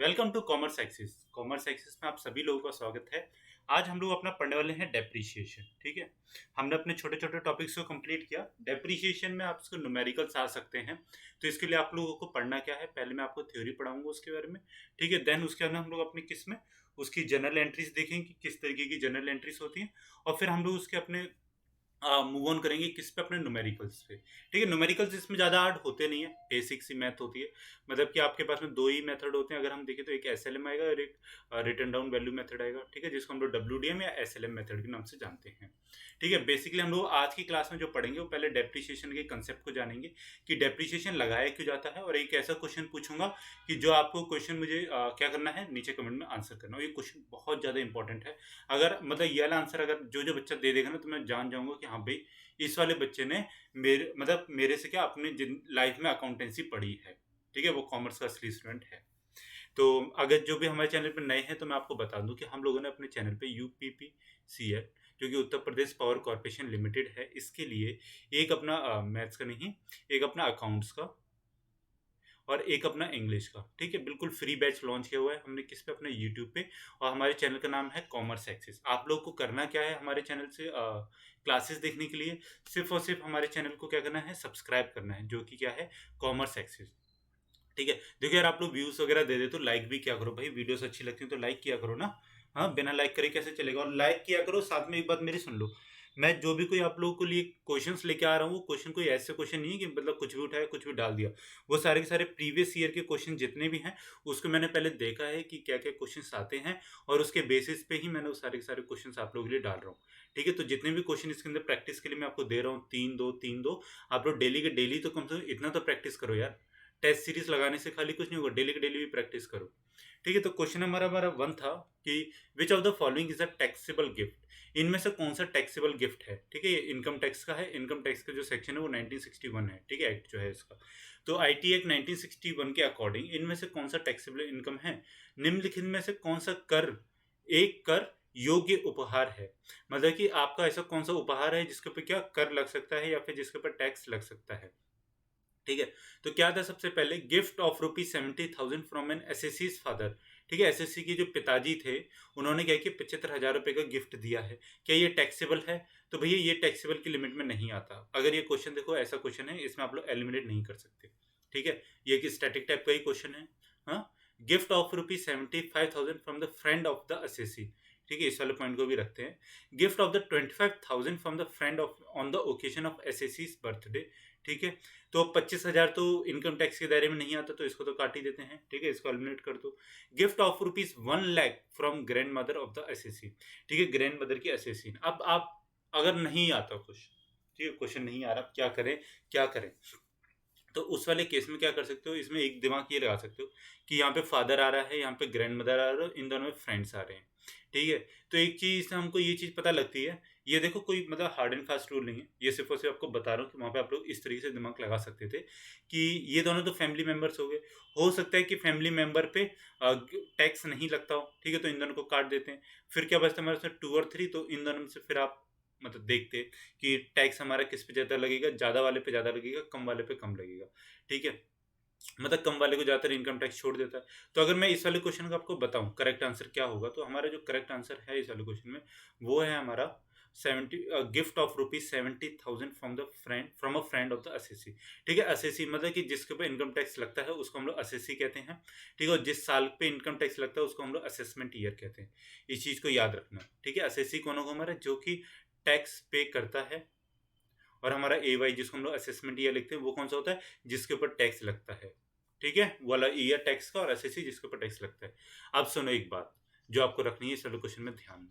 Welcome to commerce axis. Commerce axis में आप सभी लोगों का स्वागत है। आज हम लोग अपना पढ़ने वाले हैं डेप्रीशिएशन। ठीक है, हमने अपने छोटे छोटे टॉपिक्स को कंप्लीट किया। डेप्रीशिएशन में आप इसको न्यूमेरिकल्स आ सकते हैं, तो इसके लिए आप लोगों को पढ़ना क्या है, पहले मैं आपको थ्योरी पढ़ाऊंगा उसके बारे में। ठीक है, देन उसके अंदर हम लोग अपनी किस में उसकी जनरल एंट्रीज देखेंगे कि किस तरीके की जनरल एंट्रीज होती हैं, और फिर हम लोग उसके अपने मूव ऑन करेंगे किस पे, अपने न्यूमेरिकल्स पे। ठीक है, न्यूमेरिकल्स इसमें ज़्यादा हार्ड होते नहीं है, बेसिक सी मैथ होती है। मतलब कि आपके पास में दो ही मेथड होते हैं अगर हम देखें तो, एक एसएलएम आएगा और एक रिटर्न डाउन वैल्यू मेथड आएगा। ठीक है, जिसको हम लोग डब्ल्यूडीएम या एसएलएम मेथड के नाम से जानते हैं। ठीक है, बेसिकली हम लोग आज की क्लास में जो पढ़ेंगे वो पहले डेप्रिसिएशन के कंसेप्ट को जानेंगे कि डेप्रिसिएशन लगाया क्यों जाता है, और एक ऐसा क्वेश्चन पूछूंगा कि जो आपको क्वेश्चन मुझे क्या करना है, नीचे कमेंट में आंसर करना। और ये क्वेश्चन बहुत ज़्यादा इंपॉर्टेंट है। अगर मतलब ये वाला आंसर अगर जो जो बच्चा दे देगा ना, तो मैं जान जाऊंगा कि हाँ भाई, इस वाले बच्चे ने मेरे से क्या अपने लाइफ में अकाउंटेंसी पढ़ी है। ठीक है, वो कॉमर्स का असली स्टूडेंट है। तो अगर जो भी हमारे चैनल पर नए हैं तो मैं आपको बता दूं कि हम लोगों ने अपने चैनल पे यूपीपीसीएल, जो कि Uttar Pradesh power corporation limited है, इसके लिए एक अपना मैथ्स का नहीं, एक अपना अकाउंट्स का और एक अपना इंग्लिश का, ठीक है, बिल्कुल फ्री बैच लॉन्च किया हुआ है हमने। किस पे? अपने यूट्यूब पे। और हमारे चैनल का नाम है कॉमर्स एक्सिस। आप लोग को करना क्या है, हमारे चैनल से क्लासेस देखने के लिए सिर्फ और सिर्फ हमारे चैनल को क्या करना है, सब्सक्राइब करना है, जो कि क्या है, कॉमर्स एक्सिस। ठीक है, देखो यार, आप लोग व्यूज वगैरह दे दे तो लाइक भी क्या करो भाई, वीडियोस अच्छी लगती है तो लाइक किया करो ना। हाँ, बिना लाइक करे कैसे चलेगा, और लाइक किया करो। साथ में एक बात मेरी सुन लो, मैं जो भी कोई आप लोगों के लिए क्वेश्चंस लेके आ रहा हूँ, वो क्वेश्चन कोई ऐसे क्वेश्चन नहीं है कि मतलब कुछ भी उठाया कुछ भी डाल दिया। वो सारे के सारे प्रीवियस ईयर के क्वेश्चन जितने भी हैं, उसको मैंने पहले देखा है कि क्या क्या क्वेश्चंस आते हैं, और उसके बेसिस पे ही मैंने वो सारे के सारे क्वेश्चंस आप लोगों के लिए डाल रहा हूँ। ठीक है, तो जितने भी क्वेश्चन इसके अंदर प्रैक्टिस के लिए मैं आपको दे रहा हूँ, 3-2 3-2, आप लोग डेली के डेली तो कम से कम इतना तो प्रैक्टिस करो यार। टेस्ट सीरीज लगाने से खाली कुछ नहीं होगा, डेली के डेली भी प्रैक्टिस करो। ठीक है, तो क्वेश्चन हमारा हमारा वन था कि विच of the following is a taxable gift. इनमें से कौन सा टैक्सेबल गिफ्ट है। ठीक है, ये इनकम टैक्स का है। इनकम टैक्स का जो सेक्शन है वो 1961 है। ठीक है, एक्ट जो है इसका। तो आईटी एक्ट 1961 के अकॉर्डिंग इनमें से कौन सा टैक्सेबल इनकम है, निम्नलिखित में से कौन सा कर एक कर योग्य उपहार है। मतलब कि आपका ऐसा कौन सा उपहार है जिसके ऊपर क्या कर लग सकता है, या फिर जिसके ऊपर टैक्स लग सकता है। ठीक है, तो क्या था, सबसे पहले गिफ्ट ऑफ ₹70,000 फ्रॉम एन एसएससीज फादर। ठीक है, एसएससी के जो पिताजी थे, उन्होंने क्या किया, 75,000 रुपए का गिफ्ट दिया है। क्या ये टैक्सेबल है? तो भैया ये टैक्सेबल की लिमिट में नहीं आता। अगर ये क्वेश्चन देखो, ऐसा क्वेश्चन है, इसमें आप लोग एलिमिनेट नहीं कर सकते। ठीक है, ये कि स्टैटिक टाइप का ही क्वेश्चन है। हाँ, gift of ₹75,000 from the friend of the SSC. ठीक है, इस वाले पॉइंट को भी रखते हैं। Gift of the 25,000 from the friend of on the occasion of एसएससीज बर्थडे। ठीक है, तो 25,000 तो इनकम टैक्स के दायरे में नहीं आता, तो इसको तो काट ही देते हैं। ठीक है, इसको एलिमिनेट कर दो। Gift of ₹1,00,000 from grand mother of the SSC. ठीक है, ग्रैंड मदर की एसएससी। अब आप अगर नहीं आता कुछ, ठीक है, क्वेश्चन नहीं आ रहा, क्या करें क्या करें, तो उस वाले केस में क्या कर सकते हो, इसमें एक दिमाग ये लगा सकते हो कि यहाँ पे फादर आ रहा है, यहाँ पे ग्रैंड मदर आ रहा है, इन दोनों में फ्रेंड्स आ रहे हैं। ठीक है, तो एक चीज से हमको ये चीज पता लगती है, ये देखो कोई मतलब हार्ड एंड फास्ट रूल नहीं है, ये सिर्फ और सिर्फ आपको बता रहा हूँ कि वहाँ पे आप लोग इस तरीके से दिमाग लगा सकते थे कि ये दोनों तो फैमिली मेंबर्स हो गए। हो सकता है कि फैमिली मेंबर पे टैक्स नहीं लगता हो। ठीक है, तो इन दोनों को काट देते हैं। फिर क्या बचता है हमारे साथ 2 और 3, तो इन दोनों में से फिर आप मतलब देखते कि टैक्स हमारा किस पे ज़्यादा लगेगा, ज़्यादा वाले पे ज़्यादा लगेगा, कम वाले पे कम लगेगा। ठीक है, मतलब कम वाले को ज़्यादातर इनकम टैक्स छोड़ देता है। तो अगर मैं इस वाले क्वेश्चन का आपको बताऊं करेक्ट आंसर क्या होगा, तो हमारा जो करेक्ट आंसर है इस वाले क्वेश्चन में, वो है हमारा 70 gift of ₹70,000 from the friend from a friend of the SSC. ठीक है, एसएससी मतलब कि जिसके ऊपर इनकम टैक्स लगता है उसको हम लोग एसएससी कहते हैं। ठीक है, और जिस साल पे इनकम टैक्स लगता है उसको हम लोग असेसमेंट ईयर कहते हैं। इस चीज़ को याद रखना। ठीक है, एसएससी कौन होगा हमारा, जो कि टैक्स पे करता है। और हमारा ए वाई, जिसको हम लोग असेसमेंट ईयर लिखते हैं, वो कौन सा होता है, जिसके ऊपर टैक्स लगता है। ठीक है, वो वाला ईयर टैक्स का, और एसएससी जिसके ऊपर टैक्स लगता है। अब सुनो एक बात जो आपको रखनी है इस वाले क्वेश्चन में ध्यान में,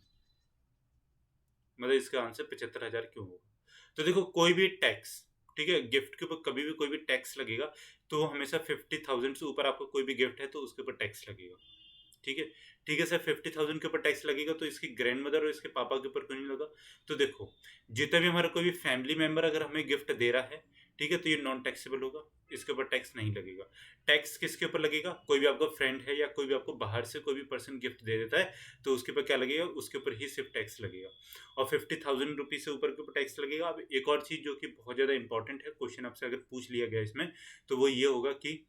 मतलब इसका आंसर 75,000 क्यों होगा। तो देखो, कोई भी टैक्स, ठीक है, गिफ्ट के ऊपर कभी भी कोई भी टैक्स लगेगा, तो हमेशा 50,000 से ऊपर आपको कोई भी गिफ्ट है तो उसके ऊपर टैक्स लगेगा। ठीक है, ठीक है सर, 50,000 के ऊपर टैक्स लगेगा, तो इसकी ग्रैंड मदर और इसके पापा के ऊपर क्यों नहीं लगा। तो देखो, जितना भी हमारा कोई भी फैमिली मेंबर अगर हमें गिफ्ट दे रहा है, ठीक है, तो ये नॉन टैक्सेबल होगा, इसके ऊपर टैक्स नहीं लगेगा। टैक्स किसके ऊपर लगेगा, कोई भी आपका फ्रेंड है या कोई भी आपको बाहर से कोई भी पर्सन गिफ्ट दे देता है, तो उसके ऊपर क्या लगेगा, उसके ऊपर ही सिर्फ टैक्स लगेगा। और 50,000 रुपीज से ऊपर के ऊपर टैक्स लगेगा। अब एक और चीज जो कि बहुत ज्यादा इंपॉर्टेंट है, क्वेश्चन आपसे अगर पूछ लिया गया इसमें, तो वो ये होगा कि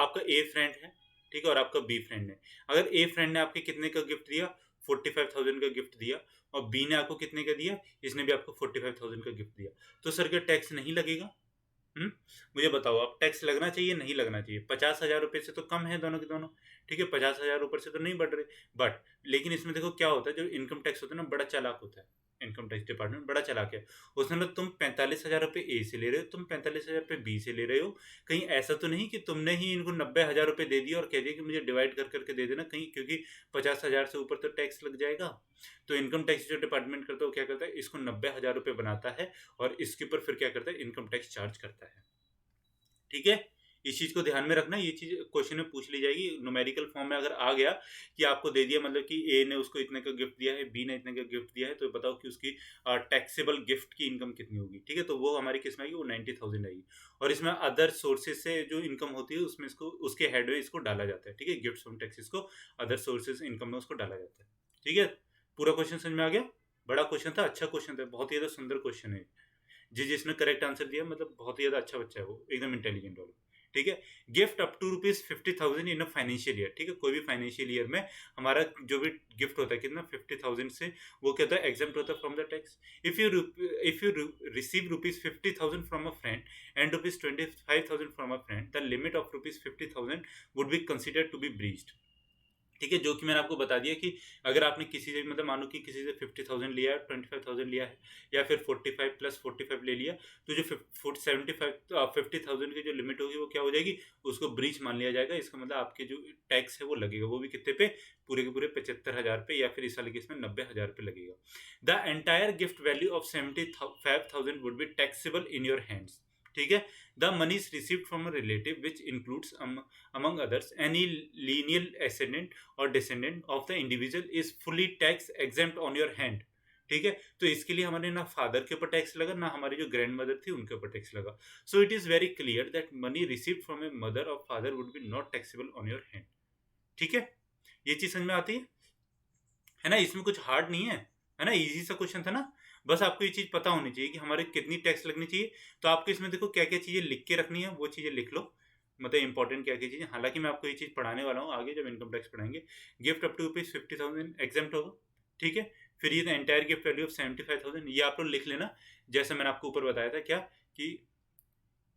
आपका ए फ्रेंड है, ठीक है, और आपका बी फ्रेंड है। अगर ए फ्रेंड ने आपके कितने का गिफ्ट दिया, 45,000 का गिफ्ट दिया, और बी ने आपको कितने का दिया, इसने भी आपको 45,000 का गिफ्ट दिया, तो सर क्या टैक्स नहीं लगेगा? हम्म, मुझे बताओ, अब टैक्स लगना चाहिए नहीं लगना चाहिए? 50,000 रुपये से तो कम है दोनों के दोनों, ठीक है, 50,000 ऊपर से तो नहीं बढ़ रहे, बट लेकिन इसमें देखो क्या होता है, जो इनकम टैक्स होता है ना, बड़ा चालाक होता है। इनकम टैक्स डिपार्टमेंट बड़ा चालाक है। उसने मतलब तुम 45,000 रुपये ए से ले रहे हो, तुम 45,000 रुपये बी से ले रहे हो, कहीं ऐसा तो नहीं कि तुमने ही इनको 90,000 रुपये दे दिया और कह दिया कि मुझे डिवाइड कर करके दे देना कहीं, क्योंकि 50,000 से ऊपर तो टैक्स लग जाएगा। तो इनकम टैक्स जो डिपार्टमेंट करता है वो क्या करता है, इसको 90,000 रुपये बनाता है और इसके ऊपर फिर क्या करता है, इनकम टैक्स चार्ज करता है। ठीक है, इस चीज को ध्यान में रखना, ये चीज क्वेश्चन में पूछ ली जाएगी न्यूमेरिकल फॉर्म में। अगर आ गया कि आपको दे दिया, मतलब कि ए ने उसको इतने का गिफ्ट दिया है, बी ने इतने का गिफ्ट दिया है, तो बताओ कि उसकी टैक्सेबल गिफ्ट की इनकम कितनी होगी। ठीक है, तो वो हमारी किस में आएगी, वो 90,000 आएगी। और इसमें अदर सोर्सेज से जो इनकम होती है उसमें इसको उसके हेड में इसको डाला जाता है। ठीक है, गिफ्ट फ्रॉम टैक्सेस को अदर सोर्सेज इनकम में उसको डाला जाता है। ठीक है, पूरा क्वेश्चन समझ में आ गया? बड़ा क्वेश्चन था, अच्छा क्वेश्चन था, बहुत ही ज्यादा सुंदर क्वेश्चन है। जिसने करेक्ट आंसर दिया, मतलब बहुत ही ज्यादा अच्छा बच्चा है वो, एकदम इंटेलिजेंट वाला। ठीक है, gift up to ₹50,000 in a financial year. ठीक है, कोई भी फाइनेंशियल ईयर में हमारा जो भी गिफ्ट होता है कितना, 50,000 से, वो क्या होता है, एग्जाम्प्ट होता है from the tax. If you receive ₹50,000 from a friend and ₹25,000 from a friend, the limit of ₹50,000 would be considered to be breached. ठीक है, जो कि मैंने आपको बता दिया कि अगर आपने किसी से, मतलब मानो कि किसी से 50,000 लिया है, 25,000 लिया है, या फिर 45 प्लस 45 ले लिया, तो जो 50,000 की जो लिमिट होगी वो क्या हो जाएगी, उसको ब्रीच मान लिया जाएगा। इसका मतलब आपके जो टैक्स है वो लगेगा, वो भी कितने पे, पूरे के पूरे 75,000 पे, या फिर इस वाले केस में 90,000 पे लगेगा। The entire gift value of 75,000 would be taxable in your hands. ठीक है, the money is received from a relative which includes among others any lineal ascendant or descendant of the individual is fully tax exempt on your hand। ठीक है, तो इसके लिए हमारे ना father के ऊपर टैक्स लगा, ना हमारी जो ग्रैंड मदर थी उनके ऊपर टैक्स लगा। So it is very clear that money received from a mother और father would be not taxable on your hand. ठीक है, ये चीज समझ में आती है ना? इसमें कुछ हार्ड नहीं है ना, इजी सा क्वेश्चन था ना। बस आपको ये चीज पता होनी चाहिए कि हमारे कितनी टैक्स लगनी चाहिए। तो आपको इसमें देखो क्या क्या चीजें लिख के रखनी है, वो चीजें लिख लो, मतलब इंपॉर्टेंट क्या क्या चीजें। हालांकि मैं आपको ये चीज पढ़ाने वाला हूँ आगे, जब इनकम टैक्स पढ़ाएंगे। गिफ्ट अप टू ₹50,000 एग्जाम्प्ट होगा। ठीक है, फिर ये एंटायर गिफ्ट वैल्यू ऑफ 75,000, ये आप लोग लिख लेना, जैसे मैंने आपको ऊपर बताया था क्या, कि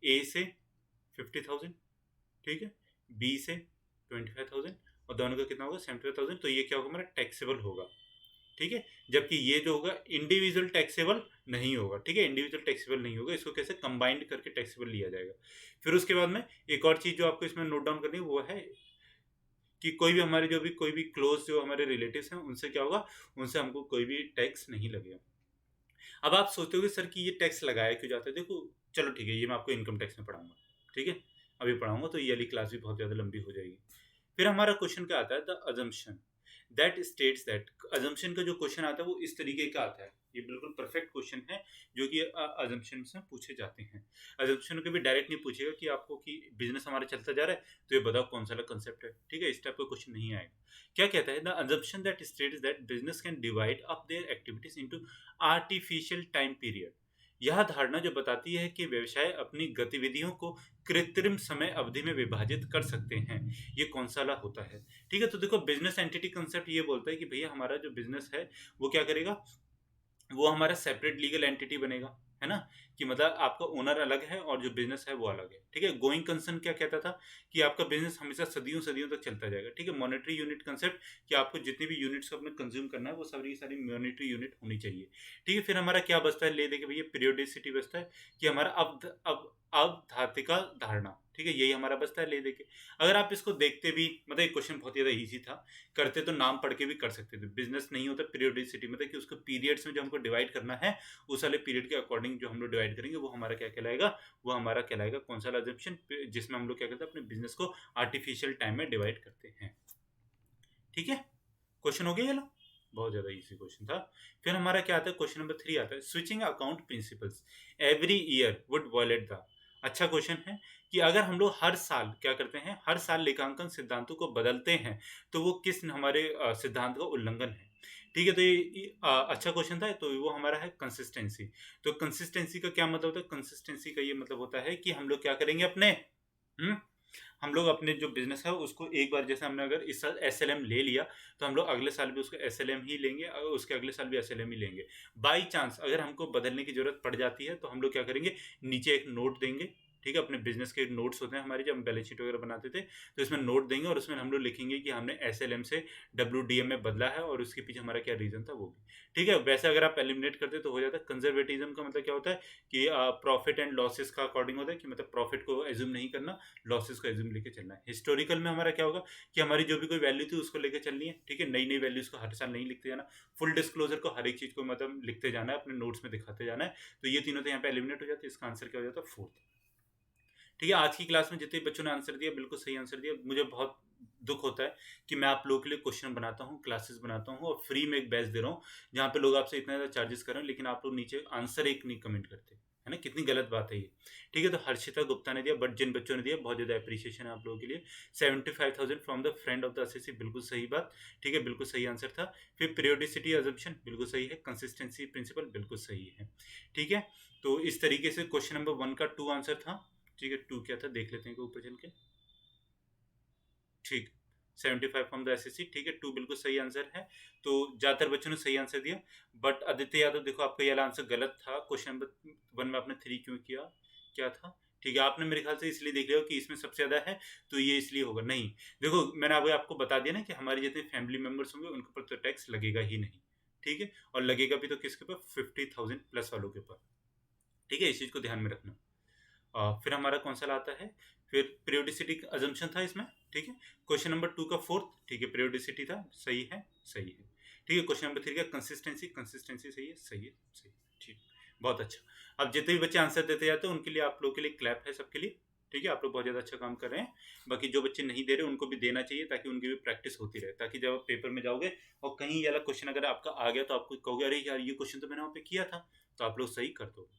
ए से 50,000, ठीक है, बी से 25,000, और दोनों का कितना होगा, 75,000। तो ये क्या होगा, हमारा टैक्सेबल होगा। ठीक है, जबकि ये जो होगा इंडिविजुअल टैक्सेबल नहीं होगा। ठीक है, इंडिविजुअल टैक्सेबल नहीं होगा, इसको कैसे कंबाइंड करके टैक्सेबल लिया जाएगा। फिर उसके बाद में एक और चीज जो आपको इसमें नोट डाउन करनी है वो है कि कोई भी हमारे जो भी कोई भी क्लोज जो हमारे रिलेटिव्स हैं उनसे क्या होगा, उनसे हमको कोई भी टैक्स नहीं लगेगा। अब आप सोचते हो सर कि ये टैक्स लगाया क्यों जाता है, देखो चलो ठीक है, ये मैं आपको इनकम टैक्स में पढ़ाऊंगा। ठीक है, अभी पढ़ाऊंगा तो ये वाली क्लास भी बहुत ज़्यादा लंबी हो जाएगी। फिर हमारा क्वेश्चन क्या आता है, the assumption that states that. Assumption का जो क्वेश्चन आता है वो इस तरीके का आता है, ये बिल्कुल परफेक्ट क्वेश्चन है जो कि अजम्पशन से पूछे जाते हैं। अजम्पशन कभी डायरेक्ट नहीं पूछेगा कि आपको कि बिजनेस हमारा चलता जा रहा है तो ये बताओ कौन सा कंसेप्ट है। ठीक है, इस टाइप का क्वेश्चन नहीं आएगा। क्या कहता है, the assumption that states that business can divide up their activities into artificial time period. यह धारणा जो बताती है कि व्यवसाय अपनी गतिविधियों को कृत्रिम समय अवधि में विभाजित कर सकते हैं, ये कौन सा होता है। ठीक है, तो देखो बिजनेस एंटिटी कंसेप्ट ये बोलता है कि भैया हमारा जो बिजनेस है वो क्या करेगा, वो हमारा सेपरेट लीगल एंटिटी बनेगा, है ना, कि मतलब आपका ओनर अलग है और जो बिजनेस है वो अलग है। ठीक है, गोइंग कंसर्न क्या कहता था कि आपका बिजनेस हमेशा सदियों सदियों तक चलता जाएगा। ठीक है, मॉनेटरी यूनिट कंसेप्ट कि आपको जितनी भी यूनिट्स को अपने कंज्यूम करना है वो सारी सारी मॉनेटरी यूनिट होनी चाहिए। ठीक है, फिर हमारा क्या बचता है, ले दे के भैया पीरियोडिसिटी बचता है कि हमारा अब अवधातिका धारणा। ठीक है, यही हमारा बचता है ले दे के। अगर आप इसको देखते भी, मतलब एक क्वेश्चन बहुत ज़्यादा ईजी था, करते तो नाम पढ़ के भी कर सकते थे। बिजनेस नहीं होता पीरियोडिसिटी, मतलब कि उसको पीरियड्स में जो हमको डिवाइड करना है उस वाले पीरियड के अकॉर्डिंग जो हम लोग डिवाइड करेंगे वो हमारा क्या कहलाएगा, वो हमारा कहलाएगा कौन सा अजम्पशन, जिसमें हम लोग क्या करते हैं अपने बिजनेस को आर्टिफिशियल टाइम में डिवाइड करते हैं। ठीक है, क्वेश्चन हो गया ये लो, बहुत ज्यादा इजी क्वेश्चन था। फिर हमारा क्या आता है, क्वेश्चन नंबर 3 आता है, switching account principles every year would violate the. अच्छा क्वेश्चन है कि अगर हम लोग हर साल क्या करते हैं, हर साल लेखांकन सिद्धांतों को बदलते हैं तो वो किस हमारे सिद्धांत का उल्लंघन है। ठीक है, तो ये अच्छा क्वेश्चन था, तो वो हमारा है कंसिस्टेंसी। तो कंसिस्टेंसी का क्या मतलब होता है, कंसिस्टेंसी का ये मतलब होता है कि हम लोग क्या करेंगे अपने हम लोग अपने जो बिजनेस है उसको एक बार, जैसे हमने अगर इस साल एसएलएम ले लिया तो हम लोग अगले साल भी उसको एसएलएम ही लेंगे और उसके अगले साल भी एसएलएम ही लेंगे। बाई चांस अगर हमको बदलने की जरूरत पड़ जाती है तो हम लोग क्या करेंगे, नीचे एक नोट देंगे, ठीक है, अपने बिजनेस के नोट्स होते हैं हमारे, जब हम बैलेंस शीट वगैरह बनाते थे तो इसमें नोट देंगे और उसमें हम लोग लिखेंगे कि हमने एसएलएम से डब्ल्यूडीएम में बदला है और उसके पीछे हमारा क्या रीजन था वो भी, ठीक है। वैसे अगर आप एलिमिनेट करते तो हो जाता है। कंजर्वेटिज्म का मतलब क्या होता है कि प्रॉफिट एंड लॉसेस का अकॉर्डिंग होता है, कि मतलब प्रॉफिट को एज्यूम नहीं करना, लॉसेस को एज्यूम लेके चलना है। हिस्टोरिकल में हमारा क्या होगा कि हमारी जो भी कोई वैल्यू थी उसको लेके चलनी है, ठीक है, नई नई वैल्यूज को हर साल नहीं लिखते जाना, फुल डिस्क्लोजर को हर एक चीज को मतलब लिखते जाना है, अपने नोट्स में दिखाते जाना है। तो ये तीनों तो यहाँ पे एलिमिनेट हो जाते हैं। इसका आंसर क्या हो जाता है, फोर्थ, ठीक है। आज की क्लास में जितने बच्चों ने आंसर दिया बिल्कुल सही आंसर दिया। मुझे बहुत दुख होता है कि मैं आप लोगों के लिए क्वेश्चन बनाता हूँ, क्लासेस बनाता हूँ और फ्री में एक बैच दे रहा हूँ जहाँ पे लोग आपसे इतना ज़्यादा चार्जेस कर रहे हैं, लेकिन आप लोग नीचे आंसर एक नहीं कमेंट करते, है ना, कितनी गलत बात है ये, ठीक है। तो हर्षिता गुप्ता ने दिया, बट जिन बच्चों ने दिया बहुत ज़्यादा अप्रिशिएशन है आप लोगों के लिए। 75,000 from the friend of the SSC, बिल्कुल सही बात, ठीक है, बिल्कुल सही आंसर था। फिर पीरियोडिसिटी अजम्पशन बिल्कुल सही है, कंसिस्टेंसी प्रिंसिपल बिल्कुल सही है, ठीक है। तो इस तरीके से क्वेश्चन नंबर 1 का 2 आंसर था, ठीक है। 2 क्या था देख लेते हैं ऊपर चल के, ठीक, 75 फ्रॉम द एसएससी, ठीक है। 2 बिल्कुल सही आंसर है। तो ज्यादातर बच्चों ने सही आंसर दिया, बट आदित्य यादव देखो आपका ये वाला आंसर गलत था। क्वेश्चन नंबर 1 में आपने 3 क्यों किया, क्या था, ठीक है। आपने मेरे ख्याल से इसलिए देख लिया कि इसमें सबसे ज्यादा है तो ये इसलिए होगा, नहीं। देखो मैंने अभी आपको बता दिया ना कि हमारे जितने फैमिली मेंबर्स होंगे उनके ऊपर तो टैक्स लगेगा ही नहीं, ठीक है। और लगेगा भी तो किसके ऊपर, 50,000 प्लस वालों के ऊपर, ठीक है। इस चीज को ध्यान में रखना। फिर हमारा कौन सा लाता है, फिर पीरियोडिसिटी अजम्पशन था इसमें, ठीक है। क्वेश्चन नंबर 2 का 4th, ठीक है, पीरियोडिसिटी था, सही है, सही है, ठीक है। क्वेश्चन नंबर 3 का कंसिस्टेंसी, कंसिस्टेंसी सही है, सही है, सही है, ठीक, बहुत अच्छा। अब जितने भी बच्चे आंसर देते जाते हैं उनके लिए, आप लोगों के लिए क्लैप है सबके लिए, ठीक है। आप लोग बहुत ज़्यादा अच्छा काम कर रहे हैं। बाकी जो बच्चे नहीं दे रहे उनको भी देना चाहिए ताकि उनकी भी प्रैक्टिस होती रहे, ताकि जब आप पेपर में जाओगे और कहीं ये वाला क्वेश्चन अगर आपका आ गया तो आपको कहोगे अरे यार ये क्वेश्चन तो मैंने वहाँ पे किया था, तो आप लोग सही कर दो,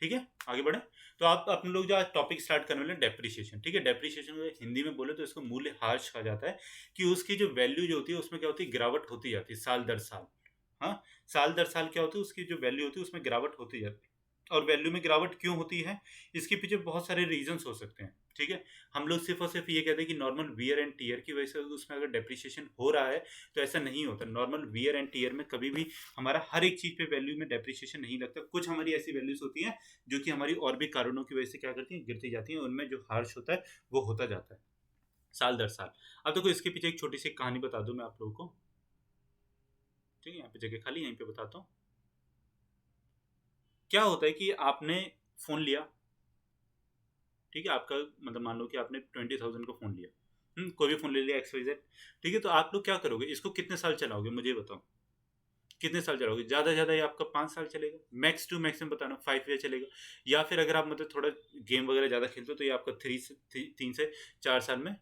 ठीक है। आगे बढ़े तो आप अपने लोग जो आज टॉपिक स्टार्ट करने वाले डेप्रिसिएशन, ठीक है। डेप्रिसिएशन को हिंदी में बोले तो इसको मूल्य ह्रास कहा जाता है, कि उसकी जो वैल्यू जो होती है उसमें क्या होती है, गिरावट होती जाती है साल दर साल। हाँ, साल दर साल क्या होती है, उसकी जो वैल्यू होती है उसमें गिरावट होती जाती है। और वैल्यू में गिरावट क्यों होती है, इसके पीछे बहुत सारे रीजंस हो सकते हैं, ठीक है। हम लोग सिर्फ और सिर्फ ये कहते हैं कि नॉर्मल वियर एंड टीयर की वजह से उसमें अगर डेप्रिसिएशन हो रहा है, तो ऐसा नहीं होता। नॉर्मल वियर एंड टीयर में कभी भी हमारा हर एक चीज पे वैल्यू में डेप्रिसिएशन नहीं लगता। कुछ हमारी ऐसी वैल्यूज होती हैं जो कि हमारी और भी कारणों की वजह से क्या करती हैं, गिरती जाती हैं, उनमें जो हार्श होता है वो होता जाता है साल दर साल। अब देखो इसके पीछे एक छोटी सी कहानी बता दूं मैं आप लोगों को, ठीक है। यहाँ पे जगह खाली, यहीं पे बताता हूँ। क्या होता है कि आपने फोन लिया, ठीक है, आपका मतलब मान लो कि आपने 20,000 का फोन लिया, कोई भी फोन ले लिया XYZ, ठीक है। तो आप लोग क्या करोगे, इसको कितने साल चलाओगे मुझे बताओ, कितने साल चलाओगे, ज्यादा ज्यादा ये आपका 5 साल चलेगा, मैक्स टू मैक्सिमम बताना 5 ईयर चलेगा। या फिर अगर आप मतलब थोड़ा गेम वगैरह ज्यादा खेलते हो तो ये आपका 3 से 4 साल में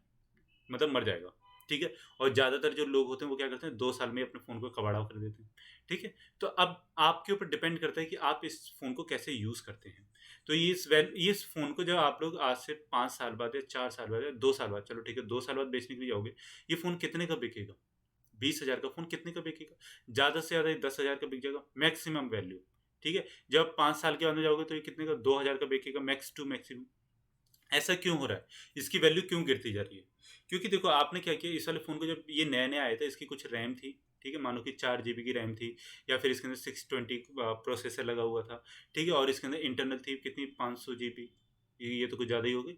मतलब मर जाएगा, ठीक है। और ज़्यादातर जो लोग होते हैं वो क्या करते हैं, 2 साल में अपने फ़ोन को कबाड़ा कर देते हैं, ठीक है। तो अब आपके ऊपर डिपेंड करता है कि आप इस फ़ोन को कैसे यूज़ करते हैं। तो ये इस फ़ोन को जब आप लोग आज से 5 साल बाद या 4 साल बाद या 2 साल बाद, चलो ठीक है 2 साल बाद बेचने के लिए जाओगे, ये फ़ोन कितने का बिकेगा, 20,000 का फ़ोन कितने का बिकेगा, ज़्यादा से ज़्यादा 10,000 का बिक जाएगा मैक्सिमम वैल्यू, ठीक है। जब 5 साल के अंदर जाओगे तो ये कितने का, 2,000 का बिकेगा मैक्स टू मैक्सिमम। ऐसा क्यों हो रहा है, इसकी वैल्यू क्यों गिरती जा रही है, क्योंकि देखो आपने क्या किया, इस वाले फ़ोन को जब ये नया नया आया था इसकी कुछ रैम थी, ठीक है, मानो कि 4 GB की रैम थी, या फिर इसके अंदर 620 प्रोसेसर लगा हुआ था, ठीक है। और इसके अंदर इंटरनल थी कितनी, 500 GB, ये तो कुछ ज़्यादा ही हो गई,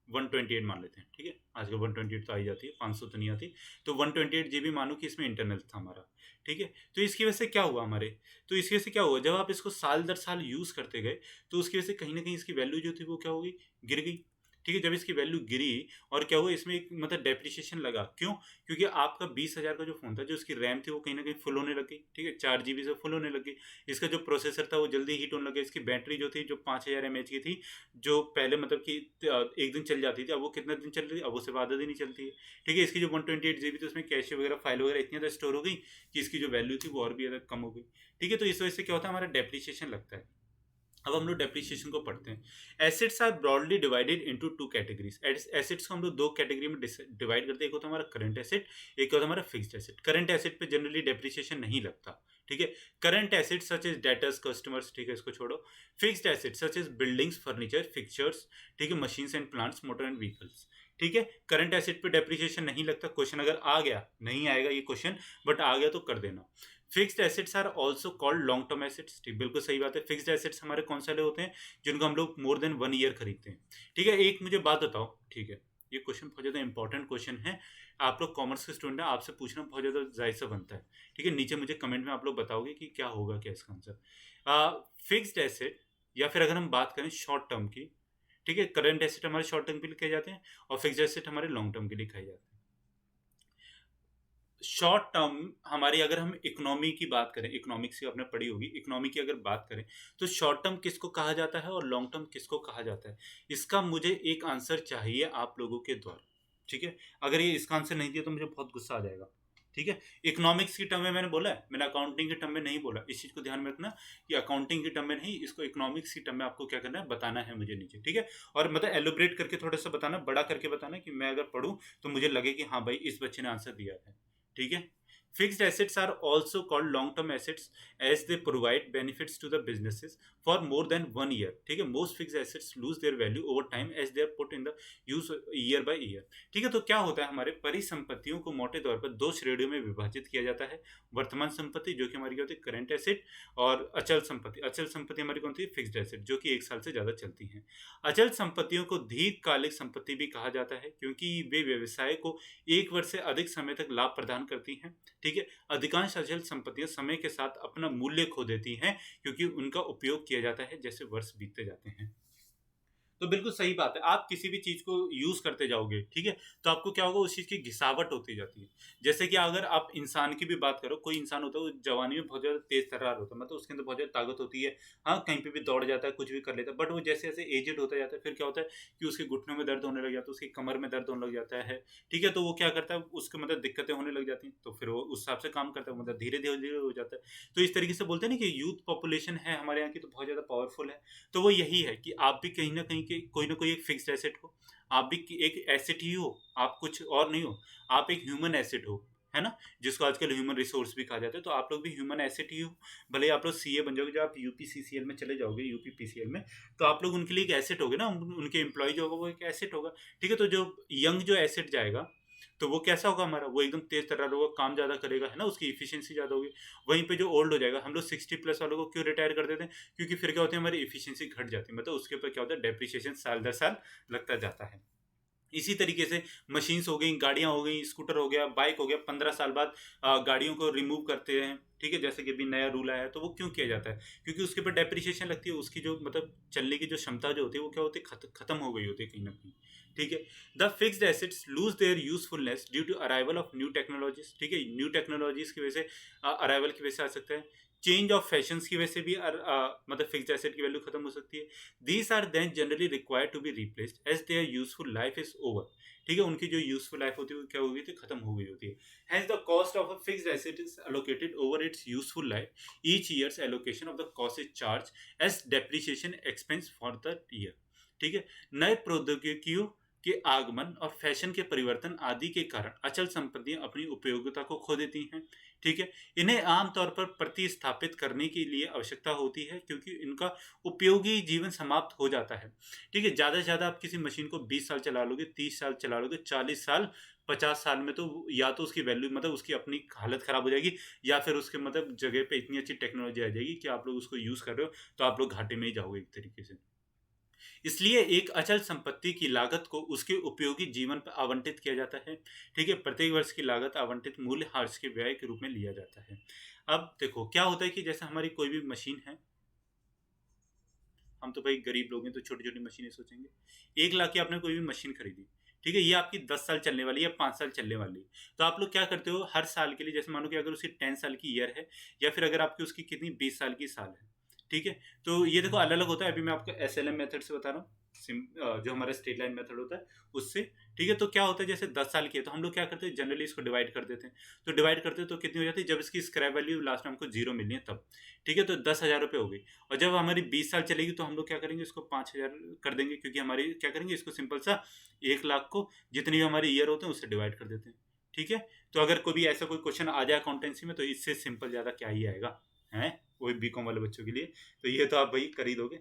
128 मान लेते हैं, ठीक है। आजकल 128 तो आई जाती है, 500 तो नहीं आती। तो 128 GB मानो कि इसमें इंटरनल था हमारा, ठीक है। तो इसकी वजह से क्या हुआ हमारे, तो इसकी वजह से क्या हुआ, जब आप इसको साल दर साल यूज़ करते गए तो उसकी वजह से कहीं ना कहीं इसकी वैल्यू जो थी वो क्या हो गई, गिर गई, ठीक है। जब इसकी वैल्यू गिरी और क्या हुआ, इसमें एक मतलब डेप्रिसिएशन लगा, क्यों, क्योंकि आपका 20,000 का जो फ़ोन था, जो उसकी रैम थी वो कहीं ना कहीं फुल होने लग गई, ठीक है, 4 GB से फुल होने लग गई। इसका जो प्रोसेसर था वो जल्दी हीट होने लगा, इसकी बैटरी जो थी जो 5,000 mAh की थी, जो पहले मतलब कि एक दिन चल जाती थी, अब वो कितना दिन चल रही है, अब वो सिर्फ आधा दिन ही चलती है, ठीक है। इसकी जो 128 GB थी उसमें कैश वगैरह फाइल वगैरह इतनी ज़्यादा स्टोर हो गई कि इसकी जो वैल्यू थी वो और भी ज़्यादा कम हो गई, ठीक है। तो इस वजह से क्या होता है, हमारा डेप्रिसिएशन लगता है। अब हम लोग डेप्रिसिएशन को पढ़ते हैं। Assets are broadly divided into two categories. Assets को हम लोग दो कैटेगरी में डिवाइड करते हैं। एक होता है हमारा करंट एसेट, एक होता है हमारा फिक्स्ड एसेट। करंट एसेट पे जनरली डेप्रिसिएशन नहीं लगता, ठीक है। Current assets such as debtors, customers, ठीक है, इसको छोड़ो। Fixed assets such as buildings, furniture, fixtures, ठीक है, machines and plants, motor and vehicles, ठीक है। करंट एसेट पे डेप्रिसिएशन नहीं लगता। क्वेश्चन अगर आ गया, नहीं आएगा ये क्वेश्चन, बट आ गया तो कर देना। Fixed assets are also called long term assets, ठीक, बिल्कुल सही बात है। फिक्स्ड एसेट्स हमारे कौन से होते हैं, जिनको हम लोग मोर देन 1 ईयर खरीदते हैं, ठीक है। एक मुझे बात बताओ, ठीक है, ये क्वेश्चन बहुत ज्यादा इंपॉर्टेंट क्वेश्चन है। आप लोग कॉमर्स के स्टूडेंट हैं, आपसे पूछना बहुत ज्यादा जायज सा बनता है, ठीक है। नीचे मुझे कमेंट में आप लोग बताओगे कि क्या होगा, क्या इसका आंसर। फिक्स्ड एसेट, या फिर अगर हम बात करें शॉर्ट टर्म की, ठीक है, करंट एसेट हमारे शॉर्ट टर्म के लिए कहे जाते हैं और फिक्स्ड एसेट हमारे लॉन्ग टर्म के लिए कहे जाते हैं। शॉर्ट टर्म हमारी, अगर हम इकोनॉमी की बात करें, इकोनॉमिक्स की आपने पढ़ी होगी, इकोनॉमी की अगर बात करें तो शॉर्ट टर्म किसको कहा जाता है और लॉन्ग टर्म किसको कहा जाता है, इसका मुझे एक आंसर चाहिए आप लोगों के द्वारा, ठीक है। अगर ये इसका आंसर नहीं दिया तो मुझे बहुत गुस्सा आ जाएगा, ठीक है। इकोनॉमिक्स की टर्म में मैंने बोला है, मैंने अकाउंटिंग की टर्म में नहीं बोला। इस चीज को ध्यान में रखना कि अकाउंटिंग की टर्म में नहीं, इसको इकोनॉमिक्स की टर्म में आपको क्या करना है, बताना है मुझे नीचे, ठीक है। और मतलब एलोब्रेट करके थोड़ा सा बताना, बड़ा करके बताना, कि मैं अगर पढ़ूं तो मुझे लगे कि हाँ भाई इस बच्चे ने आंसर दिया है, ठीक है। Fixed assets are also called long-term assets as they provide benefits to the businesses for more than 1 year. ठीक है, most fixed assets lose their value over time as they are put in the use year by year. ठीक है, तो क्या होता है, हमारे परिसंपत्तियों को मोटे तौर पर दो श्रेणियों में विभाजित किया जाता है। वर्तमान संपत्ति, जो कि हमारी क्या होती है, करंट एसेट, और अचल संपत्ति। अचल संपत्ति हमारी कौन सी है, फिक्स्ड एसेट, जो कि 1 साल से ज्यादा चलती है। अचल संपत्तियों को दीर्घकालिक संपत्ति भी कहा जाता है, क्योंकि वे व्यवसाय को 1 वर्ष से अधिक समय तक लाभ प्रदान करती हैं, ठीक है। अधिकांश अचल संपत्तियां समय के साथ अपना मूल्य खो देती हैं, क्योंकि उनका उपयोग किया जाता है जैसे वर्ष बीतते जाते हैं। तो बिल्कुल सही बात है, आप किसी भी चीज को यूज करते जाओगे, ठीक है, तो आपको क्या होगा, उस चीज की घिसावट होती जाती है। जैसे कि अगर आप इंसान की भी बात करो, कोई इंसान होता है वो जवानी में बहुत ज्यादा तेज तर्रार होता है, मतलब उसके अंदर बहुत ज्यादा ताकत होती है, हाँ, कहीं पे भी दौड़ जाता है, कुछ भी कर लेता है, बट वो जैसे जैसे एजेड होता जाता है, फिर क्या होता है कि उसके घुटनों में दर्द होने लग जाता है, उसकी कमर में दर्द होने लग जाता है, ठीक है। तो वो क्या करता है, उसके मतलब दिक्कतें होने लग जाती हैं, तो फिर वो उस हिसाब से काम करता है, मतलब धीरे धीरे धीरे हो जाता है। तो इस तरीके से बोलते हैं ना कि यूथ पॉपुलेशन है हमारे यहाँ की, तो बहुत ज्यादा पावरफुल है। तो वो यही है कि आप भी कहीं ना कहीं के कोई ना कोई एक फिक्स्ड एसेट हो, आप भी एक एसेट ही हो, आप कुछ और नहीं हो, आप एक ह्यूमन एसेट हो, है ना, जिसको आजकल ह्यूमन रिसोर्स भी कहा जाता है। तो आप लोग भी ह्यूमन एसेट ही हो, भले आप लोग सीए बन जाओगे, जब आप यूपीसीसीएल में चले जाओगे, यूपीपीसीएल में, तो आप लोग उनके लिए एक एसेट होगे ना, उनके एम्प्लॉय जो होगा वो एक एसेट होगा, ठीक है। तो जो यंग जो एसेट जाएगा, तो वो कैसा होगा हमारा, वो एकदम तेज तर्रार होगा, काम ज्यादा करेगा, है ना, उसकी इफिशियंसी ज्यादा होगी। वहीं पे जो ओल्ड हो जाएगा, हम लोग 60+ वालों को क्यों रिटायर कर देते हैं, क्योंकि फिर क्या होता है, हमारी इफिशियंसी घट जाती है, मतलब उसके ऊपर क्या होता है, डेप्रिसिएशन साल दर साल लगता जाता है। इसी तरीके से मशीन्स हो गई, गाड़ियां हो गई, स्कूटर हो गया, बाइक हो गया, 15 साल बाद गाड़ियों को रिमूव करते हैं, ठीक है। जैसे कि अभी नया रूल आया है, तो वो क्यों किया जाता है, क्योंकि उसके ऊपर डेप्रिसिएशन लगती है, उसकी जो मतलब चलने की जो क्षमता जो होती है वो क्या होती है, खत्म हो गई होती है कहीं ना कहीं, ठीक है। The fixed assets lose their usefulness due to arrival of new technologies, ठीक है, न्यू टेक्नोलॉजीज की वजह से, अराइवल की वजह से आ सकता है। चेंज ऑफ फैशन की वजह से भी मतलब फिक्स्ड एसेट की वैल्यू खत्म हो सकती है। These are then generally required to be replaced as their useful life is over, ठीक है, उनकी जो यूजफुल लाइफ होती है वो क्या हो गई थी, खत्म हो गई होती है। Hence the cost of a fixed asset is allocated over its useful life. Each year's allocation of the cost is charged as depreciation expense for the year. ठीक है, नए प्रौद्योगिकियों के आगमन और फैशन के परिवर्तन आदि के कारण अचल संपत्तियां अपनी उपयोगिता को खो देती हैं, ठीक है। इन्हें आमतौर पर प्रतिस्थापित करने के लिए आवश्यकता होती है, क्योंकि इनका उपयोगी जीवन समाप्त हो जाता है, ठीक है। ज़्यादा से ज़्यादा आप किसी मशीन को 20 साल चला लोगे, 30 साल चला लोगे, 40 साल, 50 साल में तो या तो उसकी वैल्यू मतलब उसकी अपनी हालत खराब हो जाएगी, या फिर उसके मतलब जगह पे इतनी अच्छी टेक्नोलॉजी आ जाएगी कि आप लोग उसको यूज़ कर रहे हो तो आप लोग घाटे में ही जाओगे एक तरीके से। इसलिए एक अचल संपत्ति की लागत को उसके उपयोगी जीवन पर आवंटित किया जाता है, ठीक है। प्रत्येक वर्ष की लागत आवंटित मूल्य हार्स के व्यय के रूप में लिया जाता है। अब देखो क्या होता है कि जैसे हमारी कोई भी मशीन है, हम तो भाई गरीब लोग हैं तो छोटी छोटी मशीनें सोचेंगे। 1 लाख की आपने कोई भी मशीन खरीदी, ठीक है, ये आपकी 10 साल चलने वाली है या 5 साल चलने वाली है, तो आप लोग क्या करते हो, हर साल के लिए, जैसे मानो कि अगर उसकी 10 साल की ईयर है, या फिर अगर आपकी उसकी कितनी 20 साल की साल है, ठीक है। तो ये देखो अलग अलग होता है, अभी मैं आपको SLM मेथड से बता रहा हूँ, जो हमारा स्ट्रेट लाइन मेथड होता है उससे। ठीक है, तो क्या होता है जैसे 10 साल की है तो हम लोग क्या करते हैं जनरली इसको डिवाइड कर देते हैं। तो डिवाइड करते हैं तो कितनी हो जाती है, जब इसकी स्क्रैप वैल्यू लास्ट में हमको 0 मिलनी है तब। ठीक है, तो 10,000 रुपये हो गई। और जब हमारी 20 साल चलेगी तो हम लोग क्या करेंगे, इसको 5,000 कर देंगे, क्योंकि हमारी क्या करेंगे, इसको सिंपल सा 1 लाख को जितनी भी हमारे ईयर होते हैं उससे डिवाइड कर देते हैं। ठीक है, तो अगर कोई भी ऐसा कोई क्वेश्चन आ जाए अकाउंटेंसी में तो इससे सिंपल ज़्यादा क्या ही आएगा, है वही बीकॉम वाले बच्चों के लिए। तो ये तो आप भाई कर ही दोगे।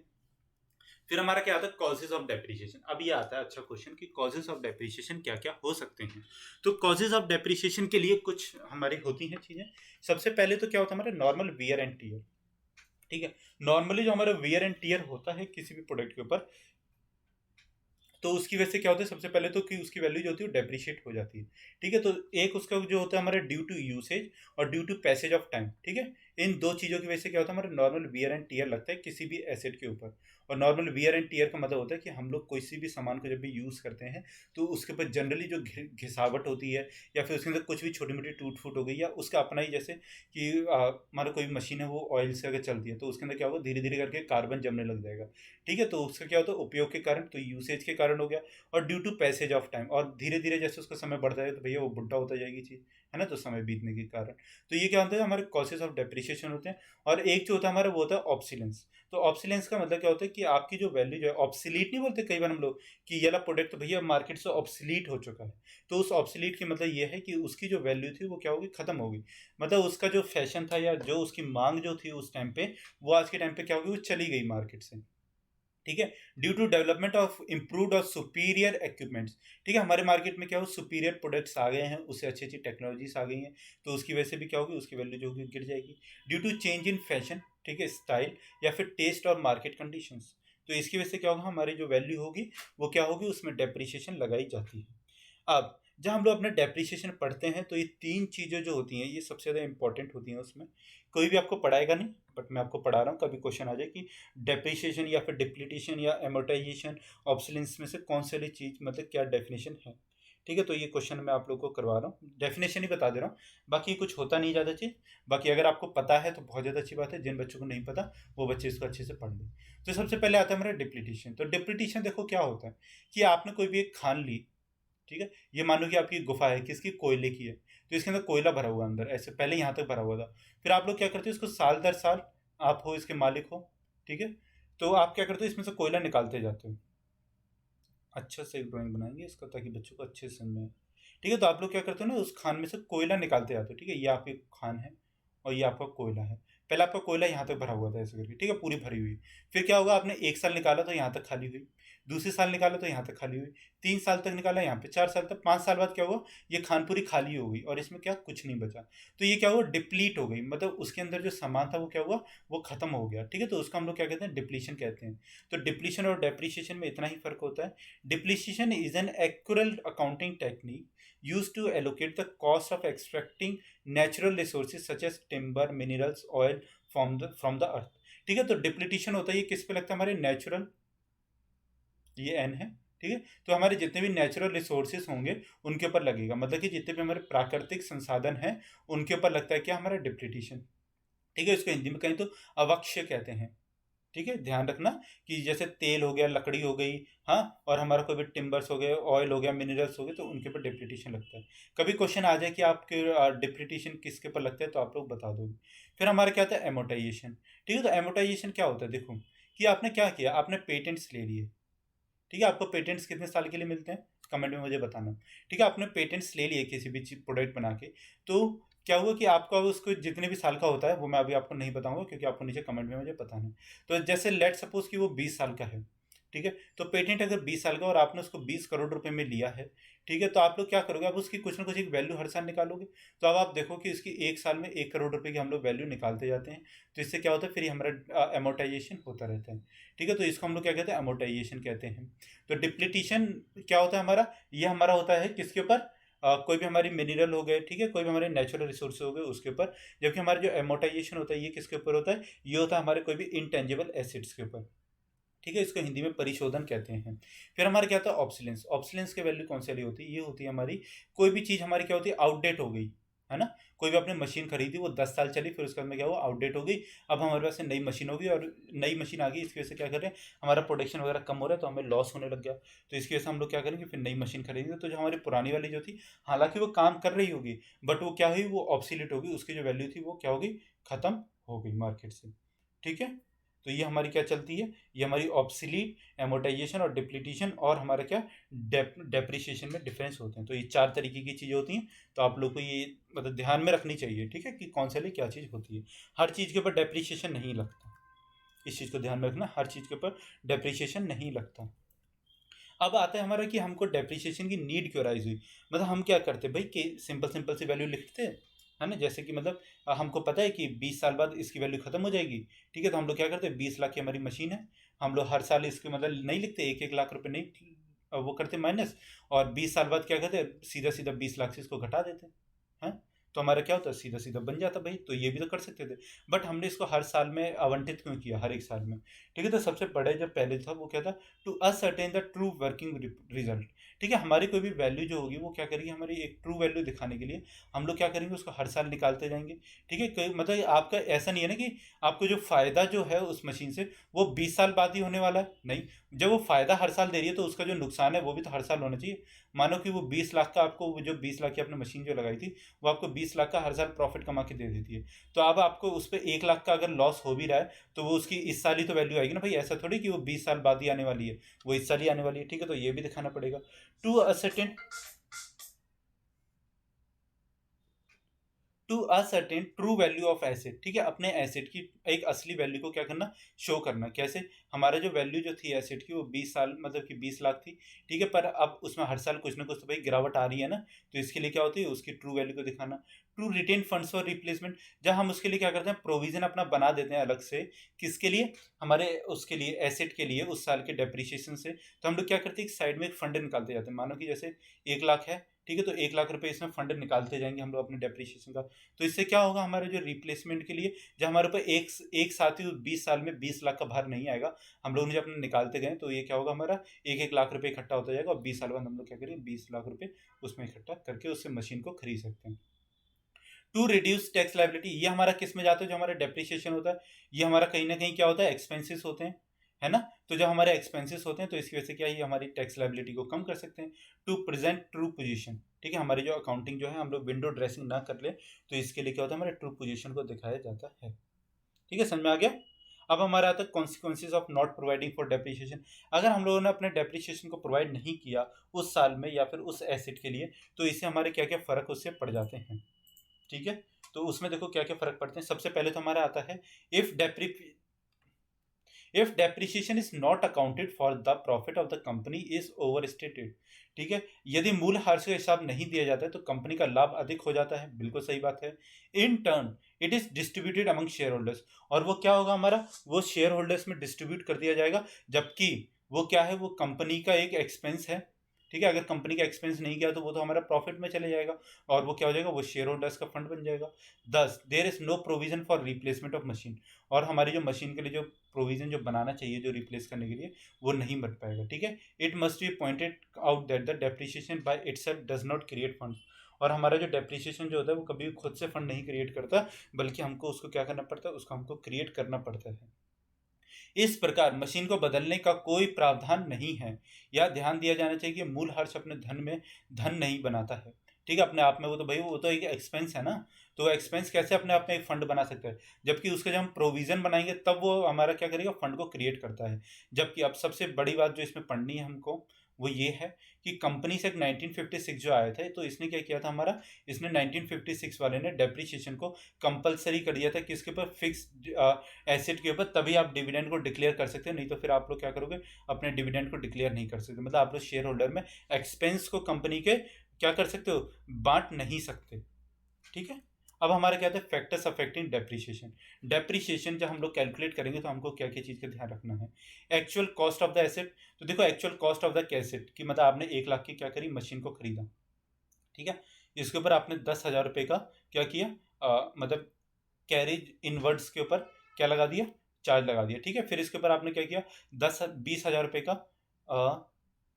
फिर हमारा क्या आता है, कॉजेज ऑफ डेप्रिसिएशन। अब ये आता है अच्छा क्वेश्चन कि कॉजेज ऑफ डेप्रिसिएशन क्या क्या हो सकते हैं। तो कॉजेज ऑफ डेप्रिसिएशन के लिए कुछ हमारी होती हैं चीजें। सबसे पहले तो क्या होता है हमारे नॉर्मल वियर एंड टीयर। ठीक है, नॉर्मली जो हमारा वियर एंड टीयर होता है किसी भी प्रोडक्ट के ऊपर, तो उसकी वजह से क्या होता है, सबसे पहले तो कि उसकी वैल्यू जो होती है वो डेप्रिशिएट हो जाती है। ठीक है, तो एक उसका जो होता है हमारा ड्यू टू यूसेज और due to passage of time. ठीक है, इन दो चीज़ों की वजह से क्या होता है, हमारा नॉर्मल वियर एंड टीयर लगता है किसी भी एसेट के ऊपर। और नॉर्मल वियर एंड टीयर का मतलब होता है कि हम लोग किसी भी सामान को जब भी यूज़ करते हैं तो उसके ऊपर जनरली जो घिसावट होती है, या फिर उसके अंदर कुछ भी छोटी मोटी टूट फूट हो गई, या उसका अपना ही जैसे कि हमारा कोई मशीन है वो ऑयल से अगर चलती है तो उसके अंदर क्या होगा, धीरे धीरे करके कार्बन जमने लग जाएगा। ठीक है, तो उसका क्या होता है, उपयोग के कारण, तो यूसेज के कारण हो गया। और due to passage of time, और धीरे धीरे जैसे उसका समय बढ़ता है तो भैया वो बुढ़ा होता जाएगी चीज़, है ना, तो समय बीतने के कारण। तो ये क्या होता है, हमारे कॉसेज ऑफ डेप्रिसिएशन होते हैं। और एक जो होता है हमारा वो होता है ऑब्सिलेंस। तो ऑब्सिलेंस का मतलब क्या होता है कि आपकी जो वैल्यू जो है, ऑब्सिलीट नहीं बोलते कई बार हम लोग कि ये वाला प्रोडक्ट तो भैया मार्केट से ऑब्सिलीट हो चुका है। तो उस ऑब्सिलीट की मतलब ये है कि उसकी जो वैल्यू थी वो क्या होगी, खत्म होगी। मतलब उसका जो फैशन था या जो उसकी मांग जो थी उस टाइम पे, वो आज के टाइम पे क्या होगी, वो चली गई मार्केट से। ठीक है, due to development of improved और सुपीरियर इक्विपमेंट्स। ठीक है, हमारे मार्केट में क्या हो, सुपीरियर प्रोडक्ट्स आ गए हैं, उससे अच्छी अच्छी टेक्नोलॉजीज आ गई हैं, तो उसकी वजह से भी क्या होगी, उसकी वैल्यू जो होगी गिर जाएगी। Due to change in fashion, ठीक है, स्टाइल, या फिर टेस्ट और मार्केट कंडीशंस, तो इसकी वजह से क्या होगा, हमारी जो वैल्यू होगी वो क्या होगी, उसमें डेप्रिसिएशन लगाई जाती है। अब जब हम लोग अपने डेप्रिसिएशन पढ़ते हैं तो ये तीन चीज़ें जो होती हैं ये सबसे ज़्यादा इंपॉर्टेंट होती हैं उसमें। कोई भी आपको पढ़ाएगा नहीं, बट मैं आपको पढ़ा रहा हूँ, कभी क्वेश्चन आ जाए कि डेप्रिसिएशन या फिर डिप्लीटेशन या एमोटाइजेशन ऑब्सोलेंस में से कौन सी वाली चीज़, मतलब क्या डेफिनेशन है। ठीक है, तो ये क्वेश्चन मैं आप लोग को करवा रहा हूँ, डेफिनेशन ही बता दे रहा हूँ। बाकी कुछ होता नहीं ज़्यादा चीज़। बाकी अगर आपको पता है तो बहुत ज़्यादा अच्छी बात है, जिन बच्चों को नहीं पता वो बच्चे इसको अच्छे से पढ़ लें। तो सबसे पहले आता है हमारा डिप्लीटेशन। तो डिप्लीटेशन देखो क्या होता है कि आपने कोई भी एक खान ली। ठीक है, ये मान लो कि आपकी गुफा है, किसकी, कोयले की है, तो इसके अंदर कोयला भरा हुआ है अंदर, ऐसे पहले यहाँ तक भरा हुआ था। फिर आप लोग क्या करते हो, इसको साल दर साल, आप हो इसके मालिक हो, ठीक है, तो आप क्या करते हो, इसमें से कोयला निकालते जाते हो। अच्छा से एक ड्राइंग बनाएंगे इसका ताकि बच्चों को अच्छे से समझ में आए। ठीक है, तो आप लोग क्या करते हो ना, उस खान में से कोयला निकालते जाते हो। ठीक है, ये आपकी खान है और ये आपका कोयला है। पहले आपका कोयला यहाँ तक भरा हुआ था ऐसे करके, ठीक है, पूरी भरी हुई। फिर क्या होगा, आपने 1 साल निकाला तो यहाँ तक खाली हुई, दूसरे साल निकाला तो यहाँ तक खाली हुई, 3 साल तक निकाला यहाँ पे, 4 साल तक, 5 साल बाद क्या हुआ, ये खान पूरी खाली हो गई और इसमें क्या, कुछ नहीं बचा। तो ये क्या हुआ, डिप्लीट हो गई, मतलब उसके अंदर जो सामान था वो क्या हुआ, वो खत्म हो गया। ठीक है, तो उसका हम लोग क्या कहते हैं, डिप्लीशन कहते हैं। तो डिप्लीशन और डेप्रिसिएशन में इतना ही फर्क होता है। Depreciation is an accurate accounting technique used to allocate the cost of extracting natural resources such as timber, minerals, oil from the earth. ठीक है, तो डिप्लीटेशन होता है, ये किस पे लगता है, हमारे नेचुरल, ये एन है। ठीक है, तो हमारे जितने भी नेचुरल रिसोर्सेज होंगे उनके ऊपर लगेगा, मतलब कि जितने भी हमारे प्राकृतिक संसाधन हैं उनके ऊपर लगता है क्या, हमारा डिप्लीटेशन। ठीक है, इसको हिंदी में कहें तो अवक्ष्य कहते हैं। ठीक है, ध्यान रखना कि जैसे तेल हो गया, लकड़ी हो गई, हाँ, और हमारा कोई भी टिम्बर्स हो गए, ऑयल हो गया, मिनरल्स हो गए, तो उनके ऊपर डिप्लीटेशन लगता है। कभी क्वेश्चन आ जाए कि आपके डिप्लीटेशन किसके ऊपर लगता है तो आप लोग बता दोगे। फिर हमारा क्या होता है, एमोटाइजेशन। ठीक है, तो एमोटाइजेशन क्या होता है, देखो कि आपने क्या किया, आपने पेटेंट्स ले लिए। ठीक है, आपको पेटेंट्स कितने साल के लिए मिलते हैं, कमेंट में मुझे बताना। ठीक है, आपने पेटेंट्स ले लिए किसी भी प्रोडक्ट बना के, तो क्या हुआ कि आपका उसको जितने भी साल का होता है वो मैं अभी आपको नहीं बताऊंगा, क्योंकि आपको नीचे कमेंट में मुझे बताना है। तो जैसे लेट सपोज कि वो 20 साल का है। ठीक है, तो पेटेंट अगर 20 साल का और आपने उसको 20 करोड़ रुपए में लिया है। ठीक है, तो आप लोग क्या करोगे, आप उसकी कुछ ना कुछ एक वैल्यू हर साल निकालोगे। तो अब आप देखो कि इसकी 1 साल में 1 करोड़ रुपए की हम लोग वैल्यू निकालते जाते हैं। तो इससे क्या होता है, फिर ये हमारा एमोटाइजेशन होता रहता है। ठीक है, तो इसको हम लोग क्या कहते हैं, एमोटाइजेशन कहते हैं। तो डिप्लीटेशन क्या होता है हमारा, ये हमारा होता है किसके ऊपर, कोई भी हमारी मिनरल हो गए, ठीक है, कोई भी हमारे नेचुरल रिसोर्स हो गए उसके ऊपर। जबकि हमारा जो एमोटाइजेशन होता है ये किसके ऊपर होता है, ये होता है हमारे कोई भी इंटेंजिबल एसिड्स के ऊपर। ठीक है, इसको हिंदी में परिशोधन कहते हैं। फिर हमारे क्या होता है, ऑब्सोलेंस। ऑब्सोलेंस की वैल्यू कौन सी वाली होती है, ये होती है हमारी, कोई भी चीज़ हमारी क्या होती है, आउटडेट हो गई। है ना। कोई भी आपने मशीन खरीदी, वो 10 साल चली, फिर उसके बाद में क्या हुआ, आउटडेट हो गई। अब हमारे पास नई मशीन होगी, और नई मशीन आ गई, इसकी वजह से क्या कर रहे हैं, हमारा प्रोडक्शन वगैरह कम हो रहा है, तो हमें लॉस होने लग गया। तो इसकी वजह से हम लोग क्या करेंगे, फिर नई मशीन खरीदेंगे। तो जो हमारी पुरानी वाली जो थी, हालांकि वो काम कर रही होगी, बट वो क्या हुई, वो ऑब्सोलीट होगी, उसकी जो वैल्यू थी वो क्या होगी, खत्म हो गई मार्केट से। ठीक है। तो ये हमारी क्या चलती है, ये हमारी ऑब्सोलीट, एमोटाइजेशन और डिप्लीटेशन, और हमारा क्या डेप्रिसिएशन में डिफरेंस होते हैं। तो ये 4 तरीके की चीज़ें होती हैं। तो आप लोग को ये मतलब ध्यान में रखनी चाहिए, ठीक है, कि कौन सा लिए क्या चीज़ होती है। हर चीज़ के ऊपर डेप्रिसिएशन नहीं लगता, इस चीज़ को ध्यान में रखना, हर चीज़ के ऊपर डेप्रिसिएशन नहीं लगता। अब आता है हमारा कि हमको डेप्रिसिएशन की नीड क्यों राइज हुई। मतलब हम क्या करते भाई, कि सिंपल सिंपल सी वैल्यू लिखते हैं, है ना। जैसे कि मतलब हमको पता है कि 20 साल बाद इसकी वैल्यू खत्म हो जाएगी। ठीक है, तो हम लोग क्या करते हैं, 20 लाख की हमारी मशीन है, हम लोग हर साल इसके मतलब नहीं लिखते, 1-1 लाख रुपए नहीं वो करते माइनस, और 20 साल बाद क्या करते हैं, सीधा सीधा 20 लाख से इसको घटा देते हैं। तो हमारा क्या होता है, सीधा सीधा बन जाता भाई। तो ये भी तो कर सकते थे, बट हमने इसको हर साल में आवंटित क्यों किया, हर एक साल में। ठीक है, तो सबसे बड़े जब पहले था वो क्या था, to ascertain the true working result. ठीक है, हमारी कोई भी वैल्यू जो होगी वो क्या करेगी, हमारी एक ट्रू वैल्यू दिखाने के लिए हम लोग क्या करेंगे, उसको हर साल निकालते जाएंगे। ठीक है, मतलब आपका ऐसा नहीं है ना कि आपको जो फायदा जो है उस मशीन से वो 20 साल बाद ही होने वाला है, नहीं। जब वो फायदा हर साल दे रही है, तो उसका जो नुकसान है वो भी तो हर साल होना चाहिए। मानो कि वो 20 लाख का आपको, जो 20 लाख की आपने मशीन जो लगाई थी, वो आपको 20 लाख का हर साल प्रॉफिट कमा के दे देती है। तो अब आपको उस पर 1 लाख का अगर लॉस हो भी रहा है, तो वो उसकी इस साल ही तो वैल्यू आएगी ना भाई। ऐसा थोड़ी कि वो 20 साल बाद ही आने वाली है, वो इस साल ही आने वाली है। ठीक है, तो ये भी दिखाना पड़ेगा। To a certain to ascertain true value of asset. ठीक है, अपने एसेट की एक असली वैल्यू को क्या करना, शो करना। कैसे, हमारा जो वैल्यू जो थी एसेट की, वो 20 साल मतलब कि 20 लाख थी। ठीक है, पर अब उसमें हर साल कुछ ना कुछ तो भाई गिरावट आ रही है ना। तो इसके लिए क्या होती है, उसकी ट्रू वैल्यू को दिखाना। To retain funds for replacement, जब हम उसके लिए क्या करते हैं, प्रोविजन अपना बना देते हैं अलग से। किसके लिए, हमारे उसके लिए, एसेट के लिए, उस साल के डेप्रिसिएशन से। तो हम लोग क्या करते हैं, एक साइड में एक फंड निकालते जाते हैं। मानो कि जैसे 1 लाख है, ठीक है, तो 1 लाख रुपए इसमें फंड निकालते जाएंगे हम लोग अपने डेप्रिसिएशन का। तो इससे क्या होगा, हमारे जो रिप्लेसमेंट के लिए, जब हमारे ऊपर एक एक साथ ही 20 साल में 20 लाख का भार नहीं आएगा, हम लोग ने जब अपने निकालते गए, तो ये क्या होगा, हमारा 1-1 लाख रुपए इकट्ठा होता जाएगा, और 20 साल बाद हम लोग क्या करेंगे, 20 लाख रुपए उसमें इकट्ठा करके उससे मशीन को खरीद सकते हैं। टू रिड्यूस टैक्स लाइबिलिटी, ये हमारा किस में जाता है, जो हमारा डेप्रिसिएशन होता है, ये हमारा कहीं ना कहीं क्या होता है, एक्सपेंसेस होते हैं, है ना। तो जब हमारे एक्सपेंसेस होते हैं, तो इसकी वजह से क्या है, ये हमारी टैक्स लाइबिलिटी को कम कर सकते हैं। टू प्रेजेंट ट्रू पोजीशन, ठीक है, हमारी जो अकाउंटिंग जो है, हम लोग विंडो ड्रेसिंग ना कर ले, तो इसके लिए क्या होता है, हमारे ट्रू पोजीशन को दिखाया जाता है। ठीक है, समझ में आ गया। अब हमारा आता है consequences of not providing for depreciation. अगर हम लोगों ने अपने डेप्रिसिएशन को प्रोवाइड नहीं किया उस साल में, या फिर उस एसेट के लिए, तो इससे हमारे क्या क्या फर्क उससे पड़ जाते हैं। ठीक है, तो उसमें देखो क्या क्या फर्क पड़ते हैं। सबसे पहले तो हमारा आता है, if depre if depreciation is not accounted for the profit of the company is over stated. ठीक है, यदि मूल हार्स का हिसाब नहीं दिया जाता है, तो कंपनी का लाभ अधिक हो जाता है, बिल्कुल सही बात है। In turn it is distributed among share holders, और वो क्या होगा, हमारा वो शेयर होल्डर्स में डिस्ट्रीब्यूट कर दिया जाएगा। जबकि वो क्या है, वो कंपनी का एक एक्सपेंस है। ठीक है, अगर कंपनी का एक्सपेंस नहीं किया, तो वो तो हमारा प्रॉफिट में चले जाएगा, और वो क्या हो जाएगा, वो शेयर होल्डर्स का फंड बन जाएगा। 10 there is no provision for replacement of machine, और हमारी जो मशीन के लिए जो प्रोविजन जो बनाना चाहिए, जो रिप्लेस करने के लिए, वो नहीं बन पाएगा। ठीक है, it must be pointed out that the depreciation by itself does not create fund, और हमारा जो डेप्रिसिएशन जो होता है, वो कभी खुद से फंड नहीं क्रिएट करता, बल्कि हमको उसको क्या करना पड़ता है, उसको हमको क्रिएट करना पड़ता है। इस प्रकार मशीन को बदलने का कोई प्रावधान नहीं है। यह ध्यान दिया जाना चाहिए कि मूल हर्ष अपने धन में धन नहीं बनाता है। ठीक है, अपने आप में वो तो भाई, वो तो एक एक्सपेंस है ना। तो एक्सपेंस कैसे अपने आप में एक फंड बना सकता है, जबकि उसका जब हम प्रोविजन बनाएंगे, तब वो हमारा क्या करेगा, फंड को क्रिएट करता है। जबकि अब सबसे बड़ी बात जो इसमें पढ़नी है हमको, वो ये है कि कंपनी से 1956 जो आए थे, तो इसने क्या किया था, हमारा इसने 1956 वाले ने डेप्रिसिएशन को कंपलसरी कर दिया था, किसके ऊपर, फिक्स एसेट के ऊपर। तभी आप डिविडेंड को डिक्लेयर कर सकते हैं, नहीं तो फिर आप लोग क्या करोगे, अपने डिविडेंड को डिक्लेयर नहीं कर सकते। मतलब आप लोग शेयर होल्डर में एक्सपेंस को कंपनी के क्या कर सकते हो, बांट नहीं सकते। ठीक है, अब हमारा क्या था, फैक्टर्स अफेक्टिंग डेप्रिसिएशन। डेप्रिसिएशन जब हम लोग कैलकुलेट करेंगे, तो हमको क्या क्या चीज़ का ध्यान रखना है। Actual cost of the asset, तो देखो actual cost of the asset की मतलब आपने 1 लाख की क्या करी, मशीन को खरीदा। ठीक है, इसके ऊपर आपने 10,000 रुपये का क्या किया, मतलब कैरेज इनवर्ड्स के ऊपर क्या लगा दिया, चार्ज लगा दिया। ठीक है, फिर इसके ऊपर आपने क्या किया, 20,000 रुपये का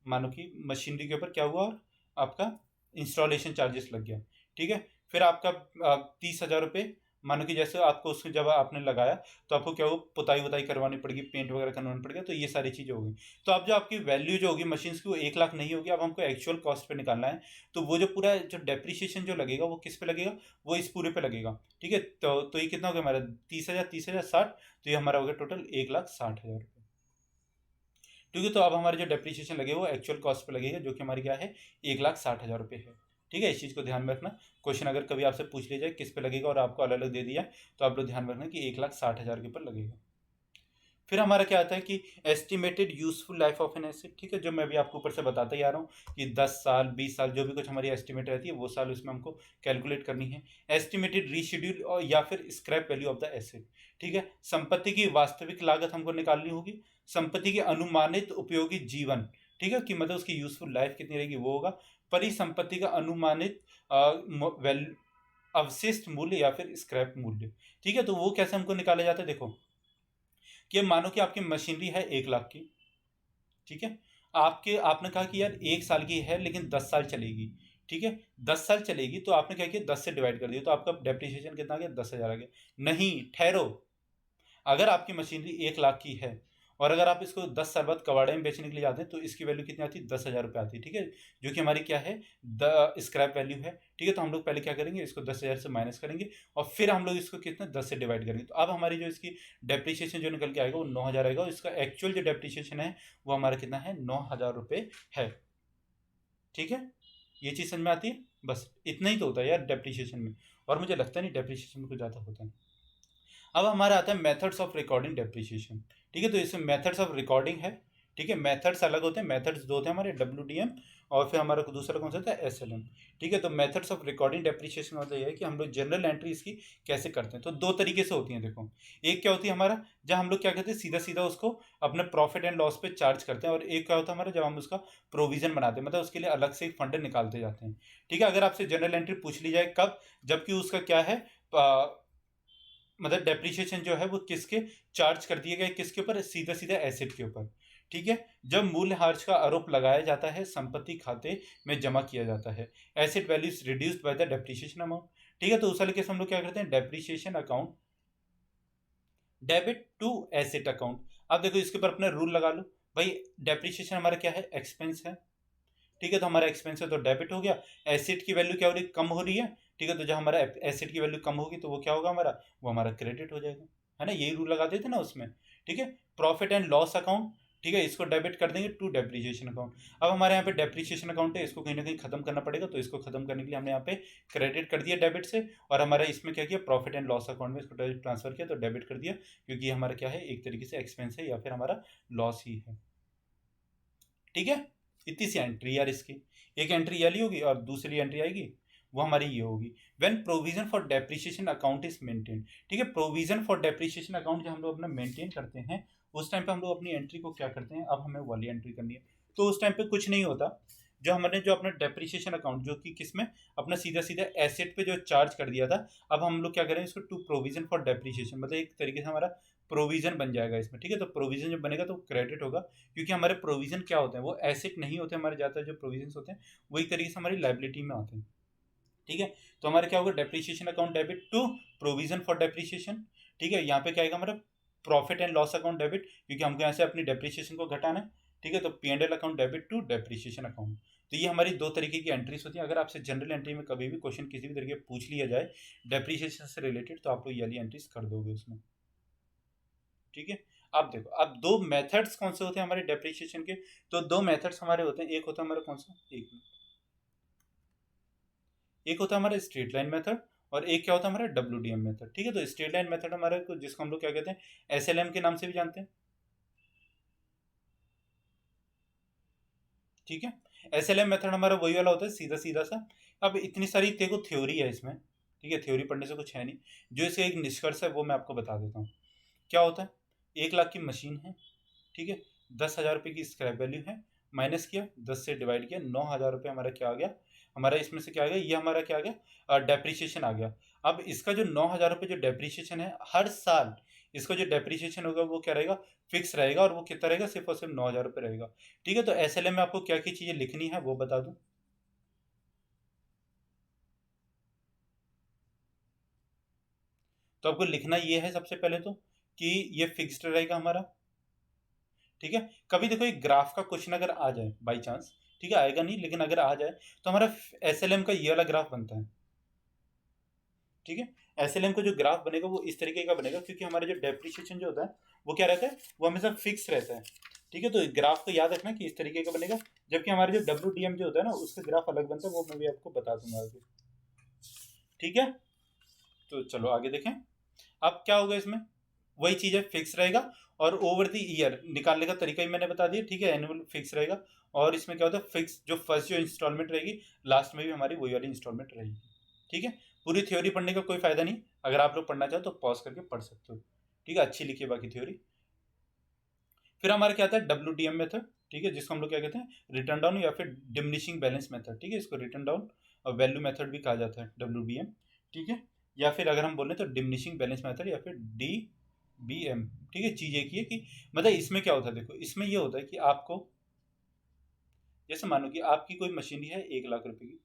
मानो कि मशीनरी के ऊपर क्या हुआ, और आपका इंस्टॉलेशन चार्जेस लग गया। ठीक है, फिर आपका 30,000 रुपये, मानो कि जैसे आपको उसको जब आपने लगाया तो आपको क्या हो, पुताई वुताई करवानी पड़ेगी, पेंट वगैरह करवाना पड़ेगा, तो ये सारी चीज़ें होगी। तो अब जो आपकी वैल्यू जो होगी मशीन की वो 1 लाख नहीं होगी, अब हमको एक्चुअल कॉस्ट पे निकालना है। तो वो जो पूरा जो डेप्रिसिएशन जो लगेगा वो किस पे लगेगा, वो इस पूरे पे लगेगा। ठीक है, तो ये कितना हो गया हमारा 30,000 30,000 60, तो ये हमारा हो गया टोटल 1,60,000 रुपये। ठीक है, तो अब हमारे जो डेप्रिसिएशन लगे वो एक्चुअल कॉस्ट पे लगेगा, जो कि हमारी क्या है, 1,60,000 रुपये है। ठीक है, इस चीज़ को ध्यान में रखना। क्वेश्चन अगर कभी आपसे पूछ लिया जाए किस पे लगेगा और आपको अलग अलग दे दिया, तो आप लोग ध्यान में रखना कि 1,60,000 के ऊपर लगेगा। फिर हमारा क्या आता है कि estimated useful life of an asset. ठीक है, जो मैं भी आपको ऊपर से बताता ही आ रहा हूँ कि 10 साल 20 साल जो भी कुछ हमारी एस्टिमेट रहती है वो साल उसमें हमको कैलकुलेट करनी है। एस्टिमेटेड रीशेड्यूल और या फिर scrap value of the asset. ठीक है, संपत्ति की वास्तविक लागत हमको निकालनी होगी। संपत्ति की अनुमानित उपयोगी जीवन, ठीक है, कि मतलब उसकी यूजफुल लाइफ कितनी रहेगी वो होगा। परिसंपत्ति का अनुमानित वैल्यू, अवशिष्ट मूल्य या फिर स्क्रैप मूल्य। ठीक है, तो वो कैसे हमको निकाला जाता है, देखो कि मानो कि आपकी मशीनरी है 1 लाख की। ठीक है, आपने कहा कि यार 1 साल की है लेकिन 10 साल चलेगी। ठीक है, 10 साल चलेगी तो आपने क्या किया, 10 से डिवाइड कर दिया, तो आपका डेप्रिसिएशन कितना आ गया, 10,000 आ गया। नहीं, ठहरो, अगर आपकी मशीनरी 1 लाख की है और अगर आप इसको 10 साल बाद कबाड़े में बेचने के लिए जाते हैं तो इसकी वैल्यू कितनी आती है, 10,000 रुपये आती है। ठीक है, जो कि हमारी क्या है, द स्क्रैप वैल्यू है। ठीक है, तो हम लोग पहले क्या करेंगे, इसको 10,000 से माइनस करेंगे और फिर हम लोग इसको कितना 10 से डिवाइड करेंगे, तो अब हमारी जो इसकी डेप्रिसिएशन जो निकल के आएगा वो 9,000 आएगा और इसका एक्चुअल जो डेप्रिसिएशन है वो हमारा कितना है, 9,000 रुपये है। ठीक है, ये चीज़ समझ में आती है, बस इतना ही तो होता है यार डेप्रिसिएशन में, और मुझे लगता नहीं डेप्रिसिएशन में कुछ ज़्यादा होता है। अब हमारा आता है मेथड्स ऑफ रिकॉर्डिंग डेप्रिसिएशन। ठीक है, तो इसमें मेथड्स ऑफ रिकॉर्डिंग है। ठीक है, मेथड्स अलग होते हैं, मेथड्स दो होते हैं हमारे, WDM और फिर हमारा दूसरा कौन सा था, SLM। ठीक है, तो मेथड्स ऑफ रिकॉर्डिंग डेप्रिसिएशन मतलब ये है कि हम लोग जनरल एंट्री इसकी कैसे करते हैं। तो दो तरीके से होती हैं, देखो, एक क्या होती है हमारा, जब हम लोग क्या करते हैं सीधा सीधा उसको अपने प्रॉफिट एंड लॉस पे चार्ज करते हैं, और एक क्या होता है हमारा, जब हम उसका प्रोविजन बनाते हैं, मतलब उसके लिए अलग से एक फंड निकालते जाते हैं। ठीक है, अगर आपसे जनरल एंट्री पूछ ली जाए कब, जबकि उसका क्या है, मतलब डेप्रिसिएशन जो है वो किसके चार्ज कर दिए गए, किसके ऊपर, सीधा सीधा एसेट के ऊपर। ठीक है, जब मूल्यह्रास का आरोप लगाया जाता है संपत्ति खाते में जमा किया जाता है, asset value reduced by the depreciation amount. ठीक है, तो उस वाले केस हम लोग क्या करते हैं, depreciation account debit to asset account. अब देखो इसके ऊपर अपना रूल लगा लो भाई, डेप्रिसिएशन हमारा क्या है, एक्सपेंस है। ठीक है, तो हमारा एक्सपेंस है तो डेबिट हो गया। एसेट की वैल्यू क्या हो रही है, कम हो रही है। ठीक है, तो जब हमारा एसेट की वैल्यू कम होगी तो वो क्या होगा हमारा, वो हमारा क्रेडिट हो जाएगा, है ना, यही रूल लगा देते ना उसमें। ठीक है, प्रॉफिट एंड लॉस अकाउंट, ठीक है, इसको डेबिट कर देंगे टू डेप्रिसिएशन अकाउंट। अब हमारे यहाँ पे डेप्रिसिएशन अकाउंट है, इसको कहीं ना कहीं खत्म करना पड़ेगा, तो इसको खत्म करने के लिए हमने यहाँ पे क्रेडिट कर दिया डेबिट से, और हमारा इसमें क्या किया, प्रॉफिट एंड लॉस अकाउंट में इसको ट्रांसफर किया तो डेबिट कर दिया, क्योंकि ये हमारा क्या है, एक तरीके से एक्सपेंस है या फिर हमारा लॉस ही है। ठीक है, इतनी सी एंट्री यार इसकी, एक एंट्री वाली होगी और दूसरी एंट्री आएगी वो हमारी ये होगी, when provision for depreciation account is maintain. ठीक है, प्रोविजन फॉर डेप्रिसिएशन अकाउंट जब हम लोग अपना मेंटेन करते हैं उस टाइम पे हम लोग अपनी एंट्री को क्या करते हैं, अब हमें वाली एंट्री करनी है। तो उस टाइम पे कुछ नहीं होता, जो हमने जो अपना डेप्रिसिएशन अकाउंट जो कि किसमें, अपना सीधा सीधा एसेट पे जो चार्ज कर दिया था, अब हम लोग क्या करें इसको टू प्रोविजन फॉर डेप्रिसिएशन, मतलब एक तरीके से हमारा प्रोविजन बन जाएगा इसमें। ठीक है, तो प्रोविजन जब बनेगा तो क्रेडिट होगा, क्योंकि हमारे प्रोविजन क्या होते हैं, वो एसेट नहीं होते हमारे, ज़्यादातर जो प्रोविजन होते हैं वही तरीके से हमारी लाइबिलिटी में आते हैं। ठीक है, तो हमारे क्या होगा, depreciation account debit to provision for depreciation. ठीक है, यहाँ पे क्या आएगा हमारा, profit and loss account debit, क्योंकि हमको यहाँ से अपनी डेप्रिसिएशन को घटाना है। ठीक है, तो P&L account debit to depreciation account. तो ये हमारी दो तरीके की एंट्रीज होती हैं। अगर आपसे जनरल एंट्री में कभी भी क्वेश्चन किसी भी तरीके पूछ लिया जाए डेप्रिसिएशन से रिलेटेड, तो आप लोग ये वाली एंट्रीज कर दोगे उसमें। ठीक है, अब देखो, अब दो मेथड्स कौन से होते हैं हमारे डेप्रिसिएशन के, तो दो मेथड्स हमारे होते हैं, एक होता है हमारा कौन सा, एक होता है हमारा स्ट्रेट लाइन मेथड और एक क्या होता है हमारा WDM मेथड। ठीक है, तो स्ट्रेट लाइन मेथड हमारे को, जिसको हम लोग क्या कहते हैं, SLM के नाम से भी जानते हैं। ठीक है, SLM मेथड हमारा वही वाला होता है, सीधा सीधा सा। अब इतनी सारी देखो थ्योरी है इसमें, ठीक है, थ्योरी पढ़ने से कुछ है नहीं, जो इसका एक निष्कर्ष है वो मैं आपको बता देता हूँ। क्या होता है, 1 लाख की मशीन है, ठीक है, 10,000 रुपये की स्क्रैप वैल्यू है, माइनस किया 10 से डिवाइड किया, 9,000 रुपये हमारा क्या आ गया, हमारा इसमें से क्या आ गया, ये हमारा क्या आ गया, डेप्रिसिएशन आ गया। अब इसका जो 9,000 रुपये जो डेप्रिसिएशन है, हर साल इसका जो डेप्रिसिएशन होगा वो क्या रहेगा, फिक्स रहेगा, और वो कितना रहेगा, सिर्फ और सिर्फ 9,000 रुपये रहेगा। ठीक है, तो SLM में आपको क्या क्या चीज़ें लिखनी है वो बता दूं। तो आपको लिखना ये है सबसे पहले तो कि ये फिक्स्ड रहेगा हमारा, ठीक है। कभी देखो एक ग्राफ का क्वेश्चन अगर आ जाए बाई चांस, ठीक है, आएगा नहीं लेकिन अगर आ जाए तो हमारा एसएलएम का ये वाला ग्राफ बनता है, ठीक है। एसएलएम का जो ग्राफ बनेगा वो इस तरीके का बनेगा, क्योंकि हमारा जो डेप्रिसिएशन जो होता है वो क्या रहता है, वो हमेशा फिक्स रहता है, ठीक है। तो ग्राफ को याद रखना कि इस तरीके का बनेगा, जबकि हमारे जो डब्ल्यू जो होता है ना उसका ग्राफ अलग बनता है, वो मैं भी आपको बता दूंगा आगे, ठीक है। तो चलो आगे देखें। अब क्या होगा इसमें, वही चीज है, फिक्स रहेगा। और ओवर द ईयर निकालने का तरीका ही मैंने बता दिया, ठीक है। एनुअल फिक्स रहेगा, और इसमें क्या होता है, फिक्स जो फर्स्ट जो इंस्टॉलमेंट रहेगी लास्ट में भी हमारी वही वाली इंस्टॉलमेंट रहेगी, ठीक है। पूरी थ्योरी पढ़ने का कोई फायदा नहीं, अगर आप लोग पढ़ना चाहो तो पॉज करके पढ़ सकते हो, ठीक है। अच्छी लिखिए बाकी थ्योरी। फिर हमारा क्या आता है डब्ल्यू मेथड, ठीक है, जिसको हम लोग क्या कहते हैं, रिटर्न डाउन या फिर डिमिनिशिंग बैलेंस मेथड, ठीक है। इसको रिटर्न डाउन और वैल्यू मेथड भी कहा जाता है, डब्ल्यू, ठीक है। या फिर अगर हम बोले तो डिमिनिशिंग बैलेंस मेथड या फिर DBM, ठीक है। चीज एक ही है कि मतलब इसमें क्या होता है, देखो इसमें ये होता है कि आपको जैसे मानो कि आपकी कोई मशीनरी है 1 लाख रुपए की,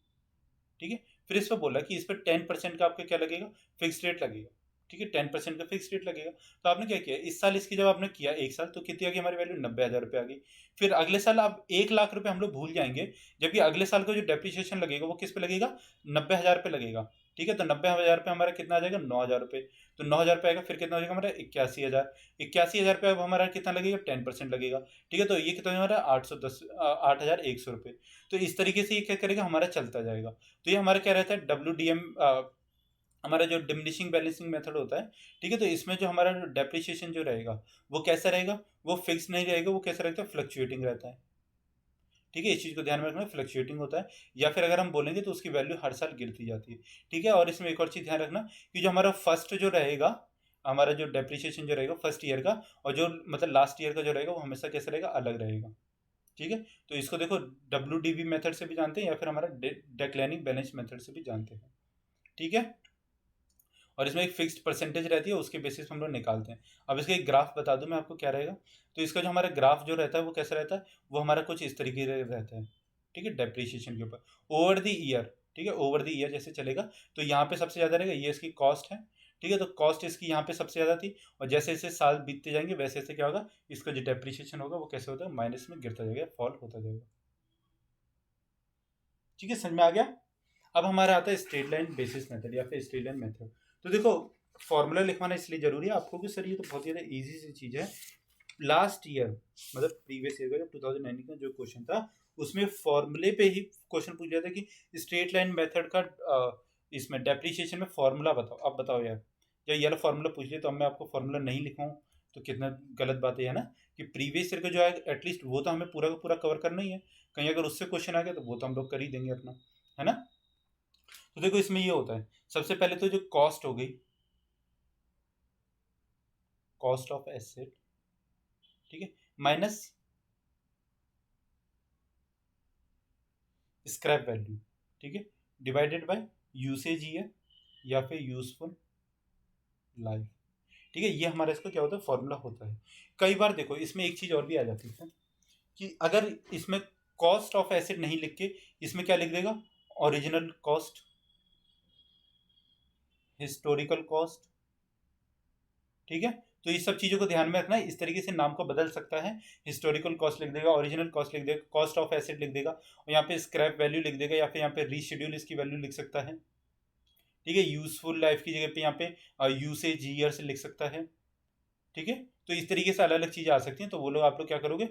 ठीक है। फिर इस पर बोला कि इस पर 10% का आपका क्या लगेगा, फिक्स रेट लगेगा, ठीक है। 10% का फिक्स रेट लगेगा। तो आपने क्या किया, इस साल इसकी जब आपने किया 1 साल, तो कितनी आ गई हमारी वैल्यू, 90,000 रुपये आ गई। फिर अगले साल आप 1 लाख रुपए हम लोग भूल जाएंगे, जबकि अगले साल का जो डेप्रिसिएशन लगेगा वो किस पे लगेगा, 90,000 पे लगेगा, ठीक है। तो 90,000 पे हमारा कितना आ जाएगा, 9,000 रुपये। तो 9,000 पे आएगा, फिर कितना हो जाएगा हमारा 81,000। 81,000 पे अब हमारा कितना लगेगा, 10% लगेगा, ठीक है। तो ये कितना हमारा 8,100 रुपये। तो इस तरीके से ये क्या करेगा, हमारा चलता जाएगा। तो ये हमारा क्या रहता है WDM, हमारा जो डिमिनिशिंग बैलेंसिंग मेथड होता है, ठीक है। तो इसमें जो हमारा डेप्रिसिएशन जो रहेगा वो कैसा रहेगा, वो फिक्स नहीं रहेगा, वो कैसा रहता है, फ्लक्चुएटिंग रहता है, ठीक है। इस चीज़ को ध्यान में रखना, फ्लक्चुएटिंग होता है, या फिर अगर हम बोलेंगे तो उसकी वैल्यू हर साल गिरती जाती है, ठीक है। और इसमें एक और चीज़ ध्यान रखना कि जो हमारा फर्स्ट जो रहेगा, हमारा जो डेप्रिसिएशन जो रहेगा फर्स्ट ईयर का, और जो मतलब लास्ट ईयर का जो रहेगा वो हमेशा कैसा रहेगा, अलग रहेगा, ठीक है। तो इसको देखो WDB मेथड से भी जानते हैं, या फिर हमारा डेक्लाइनिंग बैलेंस मेथड से भी जानते हैं, ठीक है। और इसमें एक फिक्स्ड परसेंटेज रहती है, उसके बेसिस पे हम लोग निकालते हैं। अब इसका एक ग्राफ बता दूं मैं आपको क्या रहेगा। तो इसका जो हमारा ग्राफ जो रहता है वो कैसा रहता है, वो हमारा कुछ इस तरीके से रहता है, ठीक है। डेप्रिसिएशन के ऊपर ओवर द ईयर, ठीक है, ओवर द ईयर जैसे चलेगा। तो यहाँ पे सबसे ज़्यादा रहेगा, ये इसकी कॉस्ट है, ठीक है। तो कॉस्ट इसकी यहाँ पे सबसे ज़्यादा थी, और जैसे जैसे साल बीतते जाएंगे वैसे वैसे क्या होगा, इसका जो डेप्रिसिएशन होगा वो कैसे होता है, माइनस में गिरता जाएगा, फॉल होता जाएगा, ठीक है। समझ में आ गया। अब हमारा आता है स्ट्रेट लाइन बेसिस मेथड या फिर स्ट्रेट लाइन मेथड। तो देखो फॉर्मूला लिखवाना इसलिए जरूरी है आपको कि सर ये तो बहुत ज़्यादा इजी सी चीज़ है। लास्ट ईयर मतलब प्रीवियस ईयर का जब 2019 का जो क्वेश्चन था उसमें फॉर्मूले पे ही क्वेश्चन पूछ लिया था कि स्ट्रेट लाइन मेथड का इसमें डेप्रिसिएशन में फॉर्मूला बताओ। अब बताओ यार, जब ये वाला फॉर्मूला पूछ लिया तो अब मैं आपको फॉर्मूला नहीं लिखाऊं तो कितना गलत बात है ना, कि प्रीवियस ईयर का जो है एटलीस्ट वो तो हमें पूरा का पूरा कवर करना ही है। कहीं अगर उससे क्वेश्चन आ गया तो वो तो हम लोग कर ही देंगे अपना, है ना। तो देखो इसमें ये होता है, सबसे पहले तो जो कॉस्ट हो गई, कॉस्ट ऑफ एसेट, ठीक है, माइनस स्क्रैप वैल्यू, ठीक है, डिवाइडेड बाय यूसेज ईयर या फिर यूजफुल लाइफ, ठीक है। ये हमारा इसका क्या होता है, फॉर्मूला होता है। कई बार देखो इसमें एक चीज और भी आ जाती है कि अगर इसमें कॉस्ट ऑफ एसेट नहीं लिख के इसमें क्या लिख देगा, ओरिजिनल कॉस्ट, हिस्टोरिकल कॉस्ट, ठीक है। तो इस सब चीज़ों को ध्यान में रखना है, इस तरीके से नाम को बदल सकता है। हिस्टोरिकल कॉस्ट लिख देगा, ओरिजिनल कॉस्ट लिख देगा, कॉस्ट ऑफ एसेट लिख देगा, और यहाँ पे स्क्रैप वैल्यू लिख देगा, या फिर यहाँ पे रीशेड्यूल इसकी वैल्यू लिख सकता है, ठीक है। यूजफुल लाइफ की जगह पे यहाँ पे यूसेज ईयर्स लिख सकता है, ठीक है। तो इस तरीके से अलग अलग चीज़ें आ सकती हैं, तो वो लोग आप लोग क्या करोगे,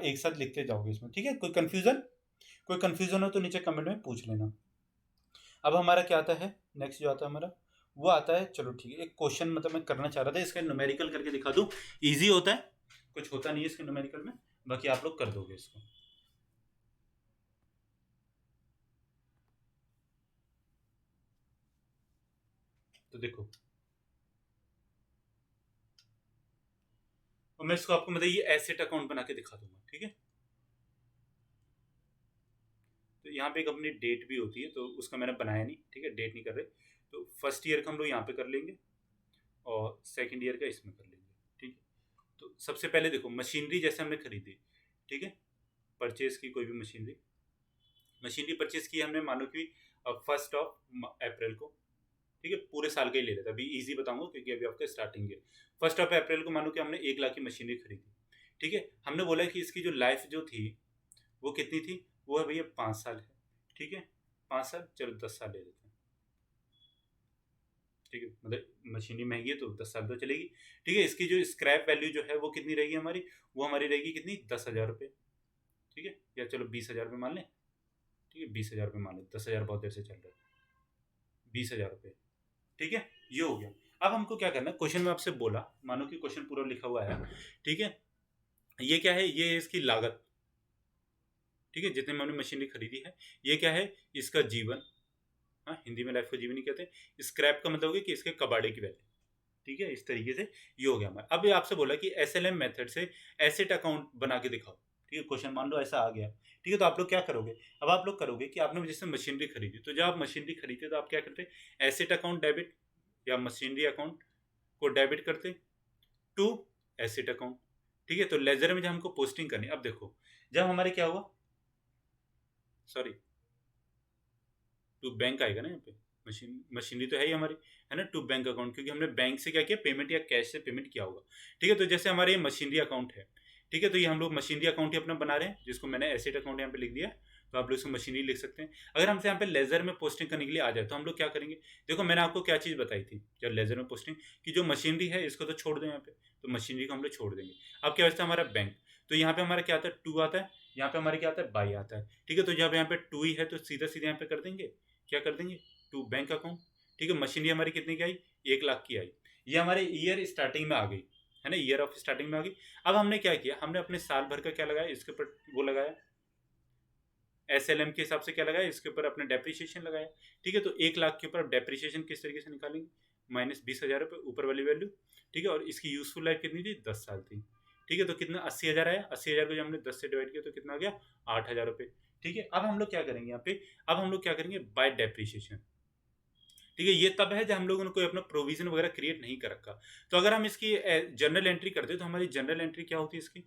एक साथ लिखते जाओगे इसमें, ठीक है। कोई कन्फ्यूजन हो तो नीचे कमेंट में पूछ लेना। अब हमारा क्या आता है, नेक्स्ट जो आता है हमारा वो आता है, चलो ठीक है, एक क्वेश्चन मतलब मैं करना चाह रहा था, इसका न्यूमेरिकल करके दिखा दूं। इजी होता है, कुछ होता नहीं है इसके न्यूमेरिकल में, बाकी आप लोग कर दोगे इसको। तो देखो, और मैं इसको आपको मतलब ये एसेट अकाउंट बना के दिखा दूंगा, ठीक है। तो यहाँ पे एक अपनी डेट भी होती है, तो उसका मैंने बनाया नहीं, ठीक है, डेट नहीं कर रहे। तो फर्स्ट ईयर का हम लोग यहाँ पे कर लेंगे, और सेकेंड ईयर का इसमें कर लेंगे, ठीक है। तो सबसे पहले देखो मशीनरी जैसे हमने खरीदी, ठीक है, परचेज की कोई भी मशीनरी परचेज की हमने, मानो कि 1 अप्रैल को, ठीक है, पूरे साल का ही ले लेते हैं, अभी इजी बताऊंगा क्योंकि अभी आपका स्टार्टिंग है। 1 अप्रैल को मानो कि हमने 1 लाख की मशीनरी खरीदी, ठीक है, हमने बोला कि इसकी जो लाइफ जो थी वो कितनी थी, वो है भैया 5 साल है, ठीक है, 5 साल, चलो 10 साल ले लेते हैं, ठीक है, मतलब मशीनरी महंगी है तो 10 साल तो चलेगी, ठीक है। इसकी जो स्क्रैप वैल्यू जो है वो कितनी रहेगी हमारी, वो हमारी रहेगी कितनी, 10,000 रुपये, ठीक है, या चलो 20,000 रुपये मान लें, ठीक है, 20,000 रुपये मान लें, 10,000 बहुत देर से चल रहा है, 20,000 रुपये, ठीक है, ये हो गया। अब हमको क्या करना है, क्वेश्चन में आपसे बोला, मानो कि क्वेश्चन पूरा लिखा हुआ है, ठीक है, ये क्या है, ये है इसकी लागत, ठीक है, जितने में हमने मशीनरी खरीदी है, ये क्या है, इसका जीवन, हाँ हिंदी में लाइफ को जीवन ही कहते हैं, स्क्रैप का मतलब हो गया कि इसके कबाड़े की वैल्यू, ठीक है, इस तरीके से ये हो गया हमारा। अब ये आपसे बोला कि एसएलएम मेथड से एसेट अकाउंट बना के दिखाओ, ठीक है, क्वेश्चन मान लो ऐसा आ गया, ठीक है, तो आप लोग क्या करोगे, अब आप लोग करोगे कि आपने जैसे मशीनरी खरीदी, तो जब आप मशीनरी खरीदते तो आप क्या करते, एसेट अकाउंट डेबिट या मशीनरी अकाउंट को डेबिट करते टू एसेट अकाउंट, ठीक है, तो लेजर में जब हमको पोस्टिंग करनी, अब देखो जब हमारे क्या हुआ, सॉरी टू बैंक आएगा ना यहाँ पे, मशीनरी तो है ही हमारी, है ना, टू बैंक अकाउंट, क्योंकि हमने बैंक से क्या किया, पेमेंट या कैश से पेमेंट किया होगा, ठीक है, तो जैसे हमारे ये मशीनरी अकाउंट है, ठीक है, तो ये हम लोग मशीनरी अकाउंट ही अपना बना रहे हैं, जिसको मैंने एसेट अकाउंट यहाँ पे लिख दिया, तो आप लोग इसको मशीनरी लिख सकते हैं। अगर हमसे यहाँ पे लेजर में पोस्टिंग करने के लिए आ जाए तो हम लोग क्या करेंगे, देखो मैंने आपको क्या चीज़ बताई थी जब लेजर में पोस्टिंग, कि जो मशीनरी है इसको तो छोड़ दें यहाँ पे, तो मशीनरी को हम लोग छोड़ देंगे। अब क्या होता है हमारा बैंक, तो यहाँ पे हमारा क्या आता है, टू आता है, यहाँ पे हमारे क्या आता है, बाई आता है, ठीक है, तो जब यहाँ पे टू ही है तो सीधा सीधा यहाँ पे कर देंगे, क्या कर देंगे, टू बैंक अकाउंट, ठीक है, मशीनरी हमारी कितनी की आई, 1 लाख की आई, ये हमारे ईयर स्टार्टिंग में आ गई, है ना, ईयर ऑफ स्टार्टिंग में आ गई। अब हमने क्या किया, हमने अपने साल भर का क्या लगाया, इसके ऊपर वो लगाया, एसएलएम के हिसाब से क्या लगाया, इसके ऊपर अपने डेप्रिसिएशन लगाया, ठीक है, तो 1 लाख के ऊपर डेप्रिसिएशन किस तरीके से निकालेंगे, -20,000 रुपये ऊपर वाली वैल्यू, ठीक है, और इसकी यूजफुल लाइफ कितनी थी, 10 साल थी, ठीक है, तो कितना 80,000 आया, 80,000 को जब हमने 10 से डिवाइड किया तो कितना आ गया, 8,000 रुपये, ठीक है। अब हम लोग क्या करेंगे यहाँ पे, अब हम लोग क्या करेंगे, बाय डेप्रिसिएशन, ठीक है, ये तब है जब हम लोगों ने कोई अपना प्रोविजन वगैरह क्रिएट नहीं कर रखा, तो अगर हम इसकी जनरल एंट्री करते तो हमारी जनरल एंट्री क्या होती है इसकी,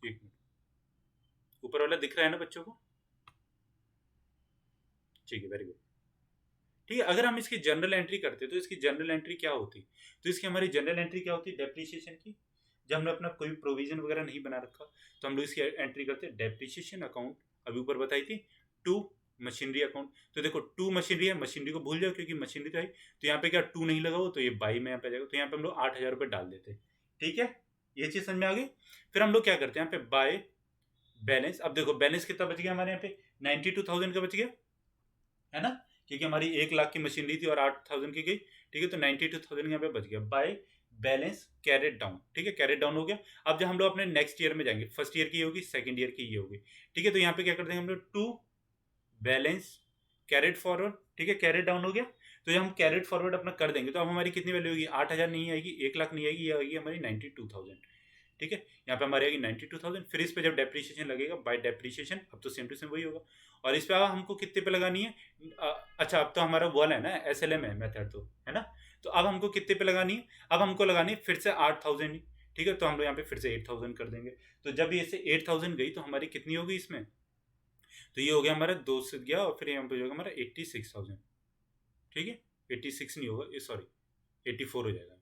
एक मिनट, ऊपर वाला दिख रहा है ना बच्चों को, ठीक है, वेरी गुड, ठीक है, अगर हम इसकी जनरल एंट्री करते तो इसकी जनरल एंट्री क्या होती, तो इसकी हमारी जनरल एंट्री क्या होती, डेप्रिसिएशन की, जब हमने अपना कोई प्रोविजन वगैरह नहीं बना रखा तो हम लोग इसकी एंट्री करते हैं डेप्रिसिएशन अकाउंट, अभी ऊपर बताई थी, टू मशीनरी अकाउंट, तो देखो टू मशीनरी है, मशीनरी को भूल जाओ क्योंकि मशीनरी तो है, तो यहाँ पे क्या टू नहीं लगा हो तो ये बाई में यहाँ पे आ जाएगा, तो यहाँ पे हम लोग 8,000 रुपये डाल देते हैं, ठीक है, ये चीज़ समझ में आ गई। फिर हम लोग क्या करते हैं यहाँ पे बाय बैलेंस, अब देखो बैलेंस कितना बच गया हमारे यहाँ पे, 92,000 का बच गया, है ना, क्योंकि हमारी 1 लाख की मशीनरी थी और 8,000 की गई, ठीक है, तो 92,000 यहाँ पे बच गया, बाय बैलेंस कैरेट डाउन, ठीक है, कैरेट डाउन हो गया। अब जब हम लोग अपने नेक्स्ट ईयर में जाएंगे, फर्स्ट ईयर की होगी, सेकंड ईयर की ये होगी, ठीक है, तो यहाँ पे क्या कर देंगे हम लोग, टू बैलेंस कैरेट फॉरवर्ड, ठीक है, कैरेट डाउन हो गया, तो जब हम कैरेट फॉरवर्ड अपना कर देंगे तो अब हमारी कितनी वैल्यू होगी, 8,000 नहीं आएगी, 1 लाख नहीं आएगी, ये आएगी हमारी 92,000, ठीक है, यहाँ पे हमारी आएगी 92,000, फिर इस पे जब डेप्रिसिएशन लगेगा बाय डेप्रिसिएशन, अब तो सेम टू सेम वही होगा, और इस पे अब हमको कितने पे लगानी है, अच्छा अब तो हमारा वन है ना, एसएलएम है मेथड, तो है ना, तो अब हमको कितने पे लगानी है, अब हमको लगानी है फिर से 8,000 ही, ठीक है, तो हम लोग यहाँ पे फिर से 8,000 कर देंगे, तो जब ये से 8,000 गई तो हमारी कितनी होगी इसमें, तो ये हो गया हमारा 2 से गया और फिर यहाँ पे हो जाएगा हमारा 86,000, ठीक है, 86 नहीं होगा ये, सॉरी 84 हो जाएगा,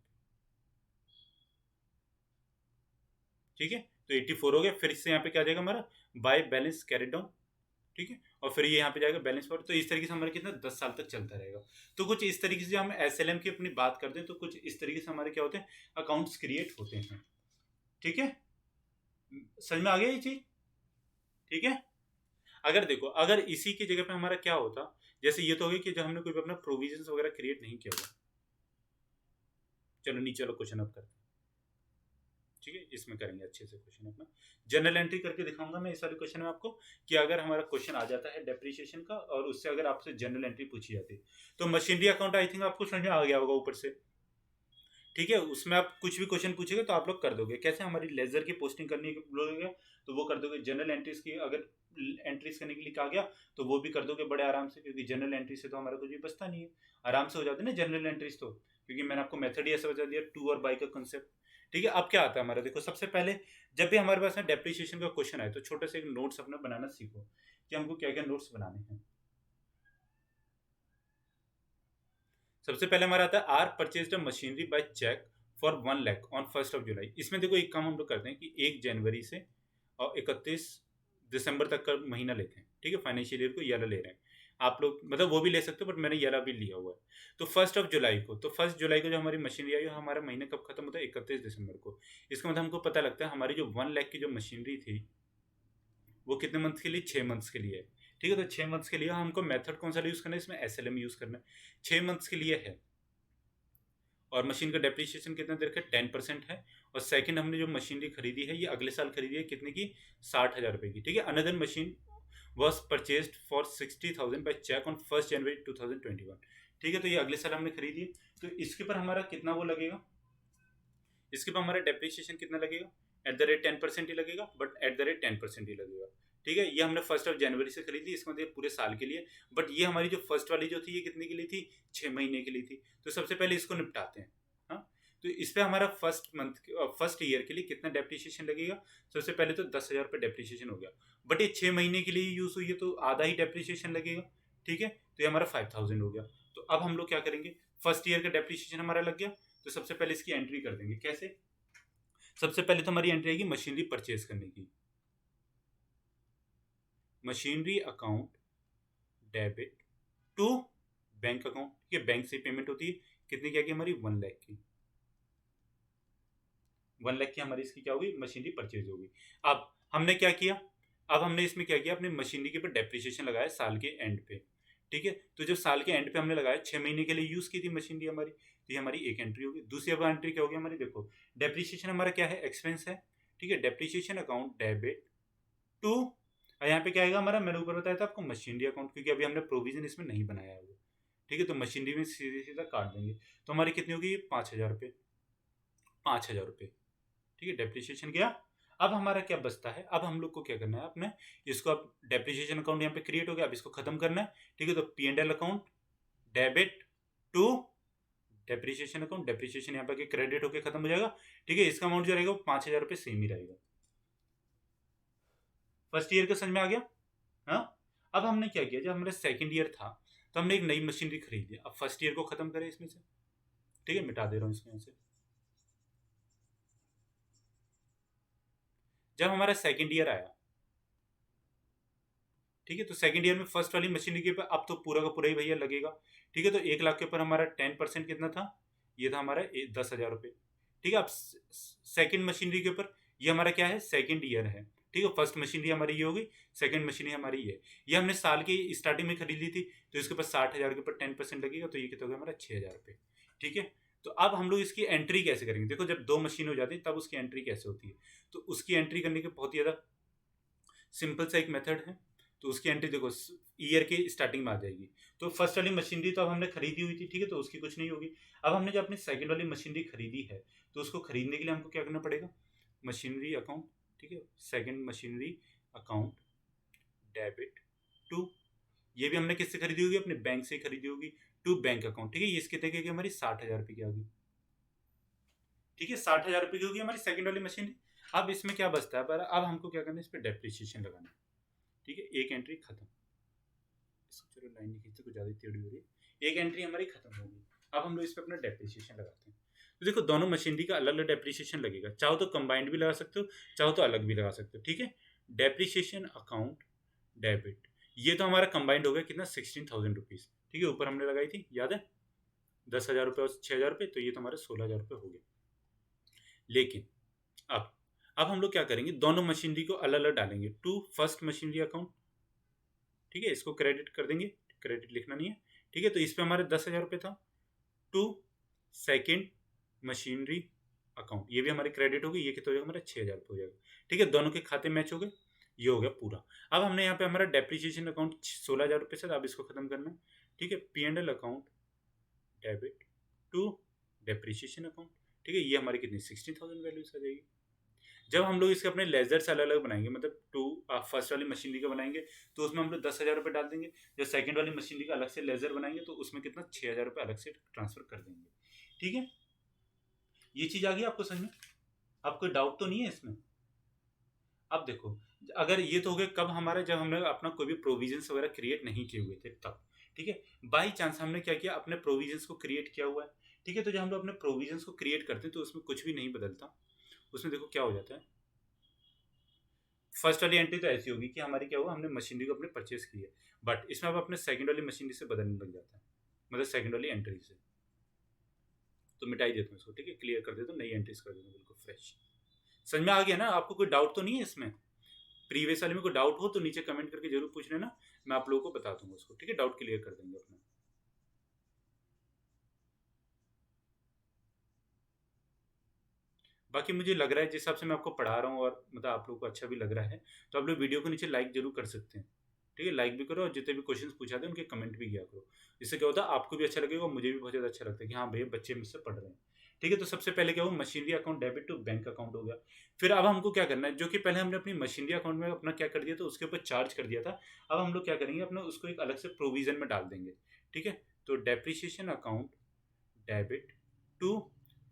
ठीक है, तो 84 हो गया, फिर इससे यहाँ पे क्या आ जाएगा हमारा बाय बैलेंस कैरेट डाउन, ठीक है, और फिर ये यहाँ पे जाएगा बैलेंस फॉर, तो इस तरीके से हमारे कितना 10 साल तक चलता रहेगा। तो कुछ इस तरीके से हम एसएलएम की अपनी बात करते हैं तो कुछ इस तरीके से हमारे क्या होते हैं, अकाउंट्स क्रिएट होते हैं, ठीक है, समझ में आ गया ये चीज, ठीक है। अगर देखो अगर इसी की जगह पे हमारा क्या होता, जैसे ये तो हो गया कि जब हमने कोई अपना प्रोविजन वगैरह क्रिएट नहीं किया होगा, चलो नीचे वाला क्वेश्चन अब करते हैं, ठीक है, इसमें करेंगे अच्छे से क्वेश्चन अपना, जनरल एंट्री करके दिखाऊंगा मैं इस वाले क्वेश्चन में आपको, कि अगर हमारा क्वेश्चन आ जाता है डेप्रिसिएशन का और उससे अगर आपसे जनरल एंट्री पूछी जाती है, तो मशीनरी अकाउंट आई थिंक आपको समझ में आ गया होगा ऊपर से, ठीक है, उसमें आप कुछ भी क्वेश्चन पूछेगा तो आप लोग कर दोगे, कैसे हमारी लेजर की पोस्टिंग करनी बोलोगे तो वो कर दोगे, जनरल एंट्रीज की अगर एंट्रीज करने के लिए कहा गया तो वो भी कर दोगे बड़े आराम से, क्योंकि जनरल एंट्री से तो हमारा कुछ भी बचता नहीं है, आराम से हो जाते हैं ना जनरल एंट्रीज तो, क्योंकि मैंने आपको मेथड ही ऐसा बता दिया, टू और बाई का कंसेप्ट, ठीक है। अब क्या आता है हमारा, देखो सबसे पहले जब भी हमारे पास में डेप्रिसिएशन का क्वेश्चन आए तो छोटे से एक नोट्स अपना बनाना सीखो कि हमको क्या क्या नोट्स बनाने हैं, सबसे पहले हमारा आता है R purchased a machinery by cheque for 1 lakh on 1 July. इसमें देखो एक काम हम लोग करते हैं कि 1 जनवरी से और 31 दिसंबर तक का महीना लेते हैं, ठीक है, फाइनेंशियल ईयर को ये वाला ले रहे हैं। आप लोग मतलब वो भी ले सकते हो, बट मैंने ये वाला भी लिया हुआ है। तो 1 जुलाई को, तो 1 जुलाई को जो हमारी मशीनरी आई, हमारा महीने कब खत्म होता है, 31 दिसंबर को। इसका मतलब हमको पता लगता है हमारी जो 1 लाख की जो मशीनरी थी वो कितने मंथ्स के लिए, 6 मंथ्स के लिए है, ठीक है। तो 6 मंथ्स के लिए हमको मेथड कौन सा यूज करना है, इसमें SLM यूज करना है। 6 मंथ्स के लिए है और मशीन का डेप्रिसिएशन कितना देर का, 10% है। और सेकंड, हमने जो मशीनरी खरीदी है ये अगले साल खरीदी है, कितने की, 60,000 रुपए की, ठीक है। Another machine was purchased for 60,000 by cheque on 1 January 2021, ठीक है। तो ये अगले साल हमने खरीदी है। तो इसके ऊपर हमारा कितना वो लगेगा, इसके ऊपर हमारा डेप्रिसिएशन कितना लगेगा, एट द रेट 10% ही लगेगा, बट एट द रेट 10% ही लगेगा, ठीक है। ये हमने 1 जनवरी से खरीदी, इसका मतलब पूरे साल के लिए। बट ये हमारी जो फर्स्ट वाली जो थी ये कितने के लिए थी, 6 महीने के लिए थी। तो सबसे पहले इसको निपटाते हैं। हाँ, तो इस पे हमारा फर्स्ट ईयर के लिए कितना डेप्रिसिएशन लगेगा। सबसे पहले तो 10,000 रुपये डेप्रिसिएशन हो गया, बट ये 6 महीने के लिए यूज हुई है तो आधा ही डेप्रिसिएशन लगेगा, ठीक है। तो ये हमारा 5,000 हो गया। तो अब हम लोग क्या करेंगे, फर्स्ट ईयर का डेप्रिसिएशन हमारा लग गया, तो सबसे पहले इसकी एंट्री कर देंगे। कैसे, सबसे पहले तो हमारी एंट्री आएगी मशीनरी परचेज करने की। Machinery account debit to bank account, ठीक है, बैंक से पेमेंट होती है। कितनी क्या की हमारी, 1 लाख की, 1 लाख की हमारी इसकी क्या होगी, मशीनरी परचेज होगी। अब हमने क्या किया, अब हमने इसमें क्या किया, अपनी मशीनरी के ऊपर डेप्रिसिएशन लगाया साल के एंड पे, ठीक है। तो जब साल के एंड पे हमने लगाया, 6 महीने के लिए यूज की थी मशीनरी हमारी, तो ये हमारी एक एंट्री होगी। दूसरी अब एंट्री क्या होगी हमारी, देखो डेप्रिसिएशन हमारा क्या है, एक्सपेंस है, ठीक है। डेप्रिसिएशन अकाउंट डेबिट टू, यहाँ पे क्या आएगा हमारा, मैंने ऊपर बताया था आपको, मशीनरी अकाउंट, क्योंकि अभी हमने प्रोविजन इसमें नहीं बनाया है, ठीक है। तो मशीनरी में सीधे सीधा काट देंगे। तो हमारी कितनी होगी, 5,000 रुपये, 5,000 रुपये, ठीक है। डेप्रिसिएशन गया। अब हमारा क्या बचता है, अब हम लोग को क्या करना है, अपने इसको, अब डेप्रिसिएशन अकाउंट यहाँ पे क्रिएट हो गया, अब इसको खत्म करना है, ठीक है। तो P&L account debit to depreciation account, depreciation यहाँ पे क्रेडिट होकर खत्म हो जाएगा, ठीक है। इसका अमाउंट जो रहेगा वो 5,000 रुपये सेम ही रहेगा। फर्स्ट ईयर का समझ में आ गया। हाँ, अब हमने क्या किया, जब हमारा सेकंड ईयर था तो हमने एक नई मशीनरी खरीदी। अब फर्स्ट ईयर को खत्म करें इसमें से, ठीक है, मिटा दे रहा हूँ इसमें से। जब हमारा सेकंड ईयर आया, ठीक है, तो सेकंड ईयर में फर्स्ट वाली मशीनरी के ऊपर अब तो पूरा का पूरा ही भैया लगेगा, ठीक है। तो 1 लाख के ऊपर हमारा 10% कितना था, ये था हमारा 10,000 रुपये, ठीक है। अब सेकंड मशीनरी के ऊपर ये हमारा क्या है, सेकंड ईयर है, ठीक है। फर्स्ट मशीनरी हमारी ये होगी, सेकंड मशीनरी हमारी ये हमने साल की स्टार्टिंग में खरीदी थी, तो इसके ऊपर 60,000 के ऊपर 10% लगेगा, तो ये कितना होगा हमारा 6,000 रुपये, ठीक है। तो अब हम लोग इसकी एंट्री कैसे करेंगे, देखो जब 2 मशीन हो जाती है तब उसकी एंट्री कैसे होती है। तो उसकी एंट्री करने के बहुत ही ज़्यादा सिंपल सा एक मेथड है। तो उसकी एंट्री देखो ईयर के स्टार्टिंग में आ जाएगी। तो फर्स्ट वाली मशीनरी तो अब हमने खरीदी हुई थी, ठीक है, तो उसकी कुछ नहीं होगी। अब हमने जो अपनी सेकंड वाली मशीनरी खरीदी है, तो उसको खरीदने के लिए हमको क्या करना पड़ेगा, मशीनरी अकाउंट, ठीक है, second machinery account debit to, ये भी हमने किससे खरीदी होगी, अपने बैंक से खरीदी होगी, टू बैंक अकाउंट, ठीक है। ये इसके तक हमारी 60,000 रुपये की आ गई, ठीक है। 60,000 रुपये की होगी हमारी सेकंड वाली मशीनरी। अब इसमें क्या बचता है, पर अब हमको क्या करना है, इस पर डेप्रिसिएशन लगाना है, ठीक है। एक एंट्री खत्म, चलो लाइन नहीं खींचते, कुछ ज़्यादा टेढ़ी हो रही है। एक एंट्री हमारी खत्म होगी। अब हम लोग इस पर अपना डेप्रिसिएशन लगाते हैं। तो देखो दोनों मशीनरी का अलग अलग डेप्रिसिएशन लगेगा, चाहो तो कंबाइंड भी लगा सकते हो, चाहो तो अलग भी लगा सकते हो, ठीक है। डेप्रिसिएशन अकाउंट डेबिट, ये तो हमारा कंबाइंड हो गया कितना, 16,000 रुपीज़, ठीक है। ऊपर हमने लगाई थी, याद है, 10,000 रुपये और 6,000 रुपये, तो ये तो हमारे 16,000 रुपये हो गए। लेकिन अब हम लोग क्या करेंगे, दोनों मशीनरी को अलग अलग डालेंगे। टू फर्स्ट मशीनरी अकाउंट, ठीक है, इसको क्रेडिट कर देंगे, क्रेडिट लिखना नहीं है, ठीक है। तो इस पे हमारे 10,000 रुपये था। टू सेकेंड मशीनरी अकाउंट, ये भी हमारी क्रेडिट होगी, ये कितना हो जाएगा हमारा 6,000 रुपये हो जाएगा, ठीक है। दोनों के खाते मैच हो गए, ये हो गया पूरा। अब हमने यहाँ पे हमारा डेप्रिसिएशन अकाउंट 16,000 रुपये से, अब इसको खत्म करना है, ठीक है। P&L account debit to depreciation account, ठीक है, ये हमारी कितनी 16,000 वैल्यूज आ जाएगी। जब हम लोग इसके अपने लेजर से अलग अलग बनाएंगे, मतलब टू फर्स्ट वाली मशीनरी का बनाएंगे तो उसमें हम लोग 10,000 रुपये डाल देंगे। जब सेकंड वाली मशीनरी का अलग से लेजर बनाएंगे तो उसमें कितना 6,000 रुपये अलग से ट्रांसफर कर देंगे, ठीक है। ये चीज़ आ गई आपको समझ में, आपको कोई डाउट तो नहीं है इसमें। अब देखो, अगर ये तो हो गया कब हमारा, जब हमने अपना कोई भी प्रोविजंस वगैरह क्रिएट नहीं किए हुए थे तब, ठीक है। बाई चांस हमने क्या किया, अपने प्रोविजंस को क्रिएट किया हुआ है, ठीक है। तो जब हम लोग अपने प्रोविजंस को क्रिएट करते हैं तो उसमें कुछ भी नहीं बदलता। उसमें देखो क्या हो जाता है, फर्स्ट वाली एंट्री तो ऐसी होगी कि हमारी क्या हुआ, हमने मशीनरी को अपने परचेस की है, बट इसमें अब अपने सेकंड वाली मशीनरी से बदलने लग जाता है, मतलब सेकंड वाली एंट्री से। तो मिटाई देता हूँ इसको, ठीक है, क्लियर कर देता हूँ, नई एंट्रीज कर देता हूँ बिल्कुल फ्रेश। समझ में आ गया ना? आपको कोई डाउट तो नहीं है इसमें? प्रीवियस वाले में कोई डाउट हो तो नीचे कमेंट करके जरूर पूछ लेना, मैं आप लोगों को बता दूंगा उसको, ठीक है, डाउट क्लियर कर देंगे अपना। बाकी मुझे लग रहा है जिस हिसाब से मैं आपको पढ़ा रहा हूँ और मतलब आप लोगों को अच्छा भी लग रहा है, तो आप लोग वीडियो को नीचे लाइक जरूर कर सकते हैं, ठीक है। लाइक भी करो और जितने भी क्वेश्चंस पूछा थे उनके कमेंट भी किया करो। इससे क्या होता है, आपको भी अच्छा लगेगा और मुझे भी बहुत ज़्यादा अच्छा लगता है कि हाँ भैया बच्चे मुझसे पढ़ रहे हैं, ठीक है। तो सबसे पहले क्या हुआ, machinery account debit to bank account हो गया। फिर अब हमको क्या करना है, जो कि पहले हमने अपनी मशीनरी अकाउंट में अपना क्या कर दिया था, उसके ऊपर चार्ज कर दिया था। अब हम लोग क्या करेंगे, अपना उसको एक अलग से प्रोविजन में डाल देंगे, ठीक है। तो depreciation account debit to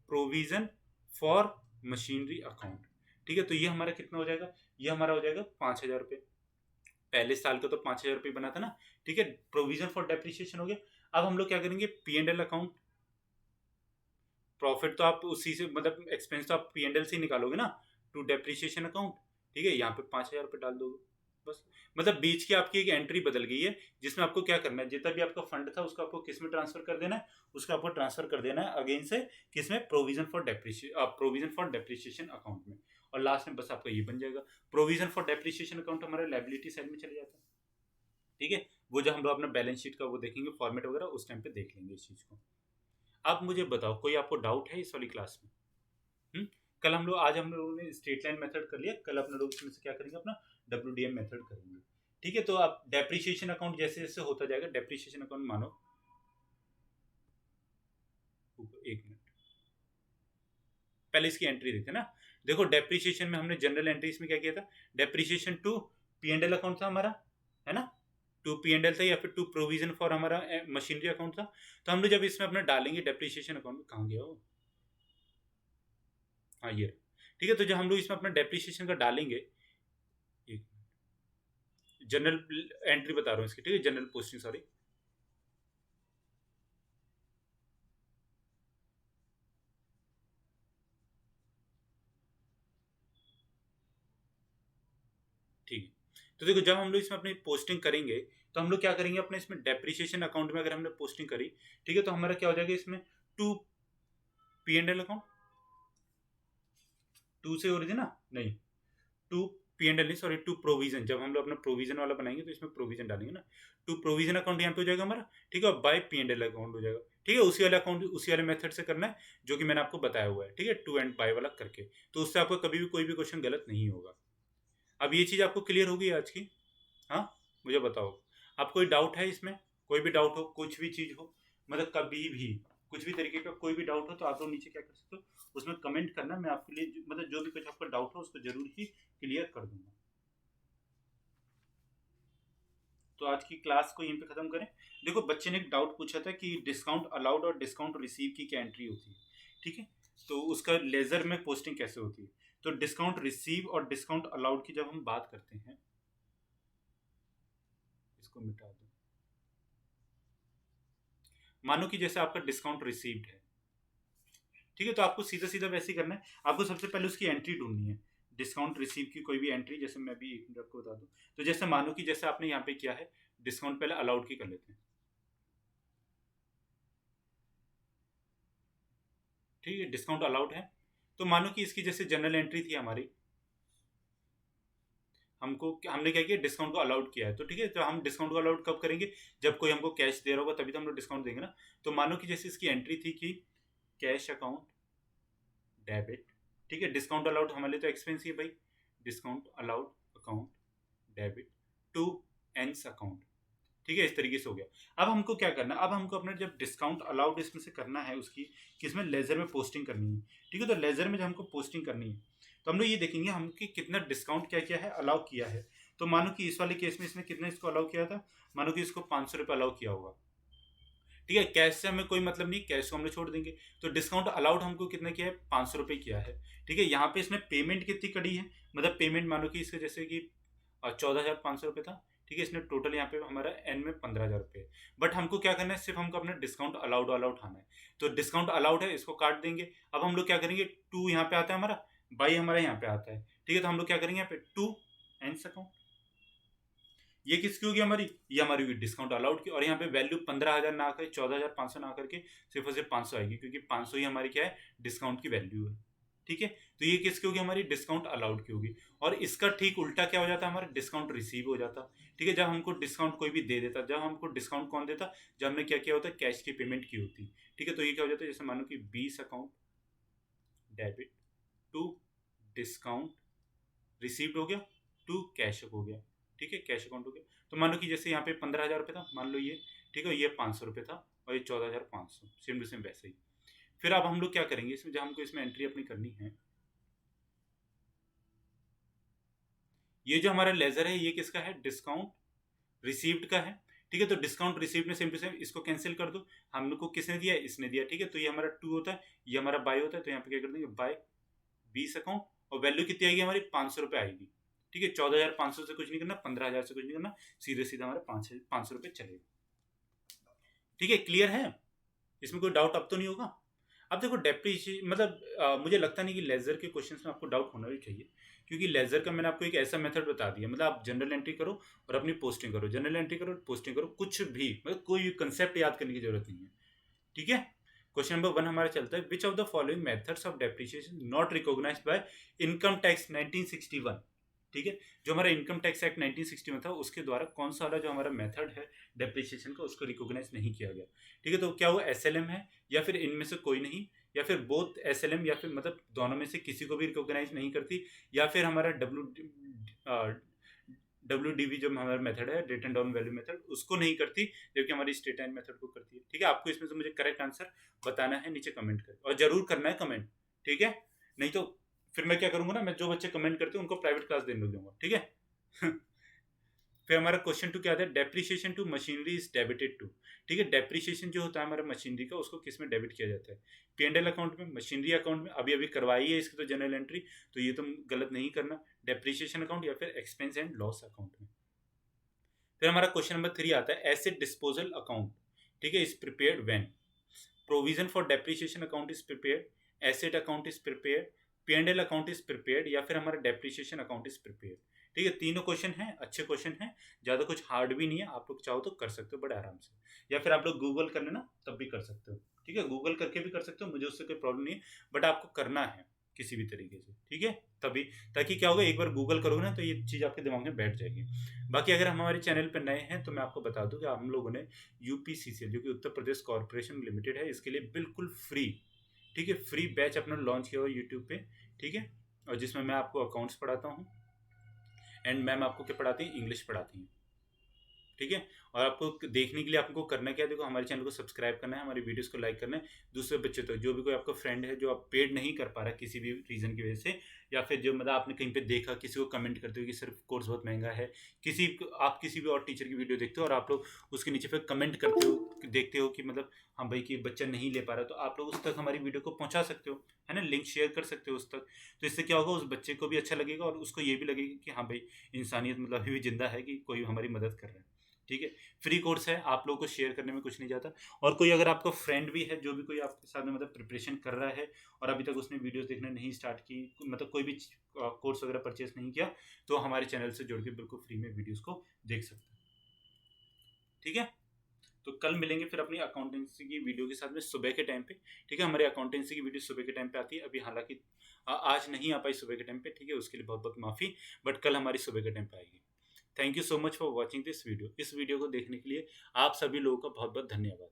provision for machinery account, ठीक है। तो ये हमारा कितना हो जाएगा, ये हमारा हो जाएगा 5,000 रुपये। पहले साल का तो 5,000 रुपये बना था ना, ठीक है। प्रोविजन फॉर डेप्रिसिएशन हो गया। अब हम लोग क्या करेंगे, P&L अकाउंट, प्रॉफिट तो आप उसी से मतलब एक्सपेंस तो आप P&L से ही निकालोगे ना, टू डेप्रिसिएशन अकाउंट, ठीक है। यहाँ पे 5,000 रुपये डाल दोगे बस। मतलब बीच की आपकी एक एंट्री बदल गई है, जिसमें आपको क्या करना है, जितना भी आपका फंड था उसको आपको किस में ट्रांसफर कर देना है, उसको आपको ट्रांसफर कर देना है अगेन से किसमें, प्रोविजन फॉर डेप्रिसिएशन अकाउंट में। और लास्ट में बस आपका ये बन जाएगा, प्रोविजन फॉर डेप्रिसिएशन अकाउंट हमारा लायबिलिटी साइड में चले जाता है, ठीक है। वो जब हम लोग अपना बैलेंस शीट का वो देखेंगे फॉर्मेट वगैरह, उस टाइम पे देख लेंगे इस चीज को। अब मुझे बताओ, कोई आपको डाउट है इस वाली क्लास में? कल हम लोग, आज हम लोगों ने स्ट्रेट लाइन मेथड कर लिया, कल अपने लोग इसमें से क्या करेंगे, अपना WDM मेथड करेंगे, ठीक है। तो आप डेप्रिसिएशन अकाउंट जैसे जैसे होता जाएगा, डेप्रिसिएशन अकाउंट मानो, एक मिनट पहले इसकी एंट्री देखते हैं ना। देखो डेप्रिसिएशन में हमने जनरल एंट्री इसमें क्या किया था, डेप्रिसिएशन टू P&L अकाउंट था हमारा, है ना, टू P&L था, या फिर टू प्रोविजन फॉर हमारा मशीनरी अकाउंट था। तो हम लोग जब इसमें अपना डालेंगे डेप्रिसिएशन अकाउंट, कहाँ गया वो, हाँ ये, ठीक है। तो जब हम लोग इसमें अपना डेप्रिसिएशन का डालेंगे, जनरल एंट्री बता रहा हूँ इसकी, ठीक है, जनरल पोस्टिंग, सॉरी, ठीक है। तो देखो जब हम लोग इसमें अपनी पोस्टिंग करेंगे, तो हम लोग क्या करेंगे, अपने इसमें डेप्रिसिएशन अकाउंट में अगर हमने पोस्टिंग करी, ठीक है, तो हमारा क्या हो जाएगा इसमें, टू P&L अकाउंट, टू से ओरिजिन ना, नहीं, टू P&L नहीं, सॉरी, टू प्रोविजन। जब हम लोग अपना प्रोविजन वाला बनाएंगे तो इसमें प्रोविजन डालेंगे ना, टू प्रोविजन अकाउंट यहाँ पे हो जाएगा हमारा, ठीक है। और बाय P&L अकाउंट हो जाएगा, ठीक है। उसी वाले अकाउंट, उसी वाले मेथड से करना है जो कि मैंने आपको बताया हुआ है, ठीक है, टू एंड बाय वाला करके। तो उससे आपको कभी भी कोई भी क्वेश्चन गलत नहीं होगा। अब ये चीज़ आपको क्लियर होगी आज की? हाँ, मुझे बताओ, आप कोई डाउट है इसमें? कोई भी डाउट हो, कुछ भी चीज़ हो, मतलब कभी भी कुछ भी तरीके का कोई भी डाउट हो, तो आप लोग नीचे क्या कर सकते हो, उसमें कमेंट करना, मैं आपके लिए मतलब जो भी कुछ आपका डाउट हो उसको जरूर ही क्लियर कर दूंगा। तो आज की क्लास को यहीं पे खत्म करें। देखो बच्चे ने एक डाउट पूछा था कि डिस्काउंट अलाउड और डिस्काउंट रिसीव की क्या एंट्री होती है, ठीक है। तो उसका लेजर में पोस्टिंग कैसे होती है। तो डिस्काउंट रिसीव और डिस्काउंट अलाउड की जब हम बात करते हैं, इसको मिटा दो। मानो कि जैसे आपका डिस्काउंट रिसीव्ड है, ठीक है, तो आपको सीधा सीधा वैसे ही करना है। आपको सबसे पहले उसकी एंट्री ढूंढनी है, डिस्काउंट रिसीव की कोई भी एंट्री। जैसे मैं भी एक मिनट आपको बता दूं, तो जैसे मानो कि जैसे आपने यहाँ पे किया है, डिस्काउंट पहले अलाउड की कर लेते हैं, ठीक है, डिस्काउंट अलाउड है। तो मानो कि इसकी जैसे जनरल एंट्री थी हमारी, हमको हमने क्या किया, डिस्काउंट को अलाउड किया है, तो ठीक है। तो हम डिस्काउंट को अलाउड कब करेंगे, जब कोई हमको कैश दे रहा होगा तभी तो हम लोग डिस्काउंट देंगे ना। तो मानो कि जैसे इसकी एंट्री थी कि कैश अकाउंट डेबिट, ठीक है, डिस्काउंट अलाउड हमारे लिए तो एक्सपेंस ही है भाई, discount allowed account debit to एंस अकाउंट, ठीक है, इस तरीके से हो गया। अब हमको क्या करना है, अब हमको अपना जब डिस्काउंट अलाउड इसमें से करना है उसकी, किसमें, लेजर में पोस्टिंग करनी है, ठीक है। तो लेजर में जब हमको पोस्टिंग करनी है, तो हम लोग ये देखेंगे हम कि कितना डिस्काउंट क्या किया है, अलाउ किया है। तो मानो कि इस वाले केस में इसने कितना इसको अलाउ किया था, मानो कि इसको 500 रुपये अलाउ किया होगा, ठीक है। कैश से हमें कोई मतलब नहीं, कैश को हम लोग छोड़ देंगे। तो डिस्काउंट अलाउड हमको कितना किया है, 500 रुपये किया है, ठीक है। यहाँ पे इसने पेमेंट कितनी करी है, मतलब पेमेंट मानो कि इसके जैसे कि 14,500 रुपये था, ठीक है। इसने टोटल यहाँ पे हमारा एन में 15,000 रुपये। बट हमको क्या करना है, सिर्फ हमको अपना डिस्काउंट अलाउड वाला उठाना है। तो डिस्काउंट अलाउड है, इसको काट देंगे। अब हम लोग क्या करेंगे, 2 यहाँ पे आता है हमारा, बाई हमारा यहाँ पे आता है, ठीक है। तो हम लोग क्या करेंगे यहाँ पे 2 एंड्स अकाउंट, ये किसकी होगी हमारी, ये हमारी होगी डिस्काउंट अलाउड की। और यहाँ पे वैल्यू 15,000 ना आकर 14,500 ना करके सिर्फ और सिर्फ 500 आएगी, क्योंकि 500 ही हमारी क्या है, डिस्काउंट की वैल्यू है, ठीक है। तो ये किसकी होगी, हमारी डिस्काउंट अलाउड की होगी। और इसका ठीक उल्टा क्या हो जाता है, हमारा डिस्काउंट रिसीव हो जाता, ठीक है। जब हमको डिस्काउंट कोई भी दे देता, जब हमको डिस्काउंट कौन देता, जब हमने क्या किया होता है, कैश की पेमेंट की होती, ठीक है। तो ये क्या हो जाता है, जैसे मानो कि 20 account debit to discount received हो गया टू कैश हो गया, ठीक है, कैश अकाउंट हो गया। तो मान लो कि जैसे यहाँ पे 15,000 रुपये था, मान लो ये, ठीक है, ये 500 रुपये था और ये 14,500, सेम टू सेम वैसे ही। फिर अब हम लोग क्या करेंगे इसमें, जब हमको इसमें एंट्री अपनी करनी है, ये जो हमारा लेजर है ये किसका है, डिस्काउंट रिसीव्ड का है, ठीक है। तो डिस्काउंट रिसीव्ड में सेम टू सेम इसको कैंसिल कर दो, हम लोग को किसने दिया, इसने दिया, ठीक है। तो ये हमारा 2 होता है, ये हमारा बाय होता है। तो यहाँ पे क्या कर देंगे, बाय 20 अकाउंट, और वैल्यू कितनी आएगी हमारी, 500 रुपये आएगी, ठीक है। 14,500 से कुछ नहीं करना, 15,000 से कुछ नहीं करना, सीधे सीधा हमारा 500 रुपये चलेगा, ठीक है। क्लियर है, इसमें कोई डाउट अब तो नहीं होगा। अब देखो डेप्रीशिएशन मतलब मुझे लगता नहीं कि लेजर के क्वेश्चंस में आपको डाउट होना भी चाहिए, क्योंकि लेजर का मैंने आपको एक ऐसा मेथड बता दिया, मतलब आप जनरल एंट्री करो और अपनी पोस्टिंग करो, जनरल एंट्री करो पोस्टिंग करो, कुछ भी मतलब कोई कंसेप्ट याद करने की जरूरत नहीं है, ठीक है। क्वेश्चन नंबर 1 हमारा चलता है, which of the following methods of depreciation not recognised by income tax 1961, ठीक है। जो हमारा इनकम टैक्स एक्ट 1961 था उसके द्वारा कौन सा वाला जो हमारा मेथड है डेप्रिसिएशन का, उसको रिकॉग्नाइज नहीं किया गया, ठीक है। तो क्या वो एसएलएम है, या फिर इनमें से कोई नहीं, या फिर बोथ एसएलएम, या फिर मतलब दोनों में से किसी को भी रिकॉग्नाइज नहीं करती, या फिर हमारा डब्ल्यूडीवी जो हमारा मेथड है, रिटन डाउन वैल्यू मेथड, उसको नहीं करती, जबकि हमारी स्ट्रेट लाइन मेथड को करती है, ठीक है। आपको इसमें से मुझे करेक्ट आंसर बताना है, नीचे कमेंट करें, और जरूर करना है कमेंट, ठीक है। नहीं तो फिर मैं क्या करूंगा ना, मैं जो बच्चे कमेंट करते हैं उनको प्राइवेट क्लास देने लग जाऊंगा, ठीक है। फिर हमारा क्वेश्चन 2 क्या आता है, depreciation to machinery is debited to, ठीक है। डेप्रिसिएशन जो होता है हमारा मशीनरी का, उसको किस में डेबिट किया जाता है, P&L अकाउंट में, मशीनरी अकाउंट में, अभी अभी करवाई है इसकी तो जनरल एंट्री, तो ये तुम गलत नहीं करना, डेप्रिसिएशन अकाउंट या फिर एक्सपेंस एंड लॉस अकाउंट में। फिर हमारा क्वेश्चन नंबर 3 आता है, एसेट डिस्पोजल अकाउंट, ठीक है, is prepared when provision for depreciation account is prepared, asset account is prepared, P&L account is prepared, या फिर हमारा डेप्रिसिएशन अकाउंट इज प्रिपेयर्ड, ठीक है। तीनों क्वेश्चन हैं, अच्छे क्वेश्चन हैं, ज़्यादा कुछ हार्ड भी नहीं है, आप लोग चाहो तो कर सकते हो बड़े आराम से, या फिर आप लोग गूगल कर लेना तब भी कर सकते हो, ठीक है। गूगल करके भी कर सकते हो, मुझे उससे कोई प्रॉब्लम नहीं है, बट आपको करना है किसी भी तरीके से, ठीक है, तभी, ताकि क्या होगा, एक बार गूगल करोगे ना तो ये चीज़ आपके दिमाग में बैठ जाएगी। बाकी अगर हम हमारे चैनल पर नए हैं तो मैं आपको बता दूं कि हम लोगों ने UPCCL जो कि उत्तर प्रदेश कॉर्पोरेशन लिमिटेड है, इसके लिए बिल्कुल फ्री, ठीक है, फ्री बैच अपना लॉन्च किया हुआ यूट्यूब पे, ठीक है। और जिसमें मैं आपको अकाउंट्स पढ़ाता हूँ, एंड मैम आपको क्या पढ़ाती हैं, इंग्लिश पढ़ाती हैं, ठीक है। और आपको देखने के लिए आपको करना क्या है, देखो हमारे चैनल को सब्सक्राइब करना है, हमारी वीडियोस को लाइक करना है, दूसरे बच्चों तक, जो भी कोई आपका फ्रेंड है जो आप पेड नहीं कर पा रहा किसी भी रीज़न की वजह से, या फिर जो मतलब आपने कहीं पे देखा किसी को कमेंट करते हो कि सिर्फ कोर्स बहुत महंगा है, आप किसी भी और टीचर की वीडियो देखते हो और आप लोग उसके नीचे फिर कमेंट करते हो, देखते हो कि मतलब हाँ भाई कि बच्चा नहीं ले पा रहा, तो आप लोग उस तक हमारी वीडियो को पहुँचा सकते हो, है ना, लिंक शेयर कर सकते हो उस तक। तो इससे क्या होगा, उस बच्चे को भी अच्छा लगेगा और उसको ये भी लगेगा कि हाँ भाई इंसानियत मतलब अभी भी जिंदा है, कि कोई हमारी मदद कर रहा है, ठीक है। फ्री कोर्स है, आप लोगों को शेयर करने में कुछ नहीं जाता। और कोई अगर आपका फ्रेंड भी है जो भी कोई आपके साथ में मतलब प्रिपरेशन कर रहा है और अभी तक उसने वीडियोस देखना नहीं स्टार्ट की, मतलब कोई भी कोर्स वगैरह परचेस नहीं किया, तो हमारे चैनल से जुड़ के बिल्कुल फ्री में वीडियोस को देख सकते हैं, ठीक है। तो कल मिलेंगे फिर अपनी अकाउंटेंसी की वीडियो के साथ में सुबह के टाइम पे, ठीक है। हमारी अकाउंटेंसी की वीडियो सुबह के टाइम पे आती है, अभी हालांकि आज नहीं आ पाई सुबह के टाइम पे, ठीक है, उसके लिए बहुत बहुत माफ़ी, बट कल हमारी सुबह के टाइम पे आएगी। Thank you so much for watching this video. इस वीडियो को देखने के लिए आप सभी लोगों का बहुत बहुत धन्यवाद।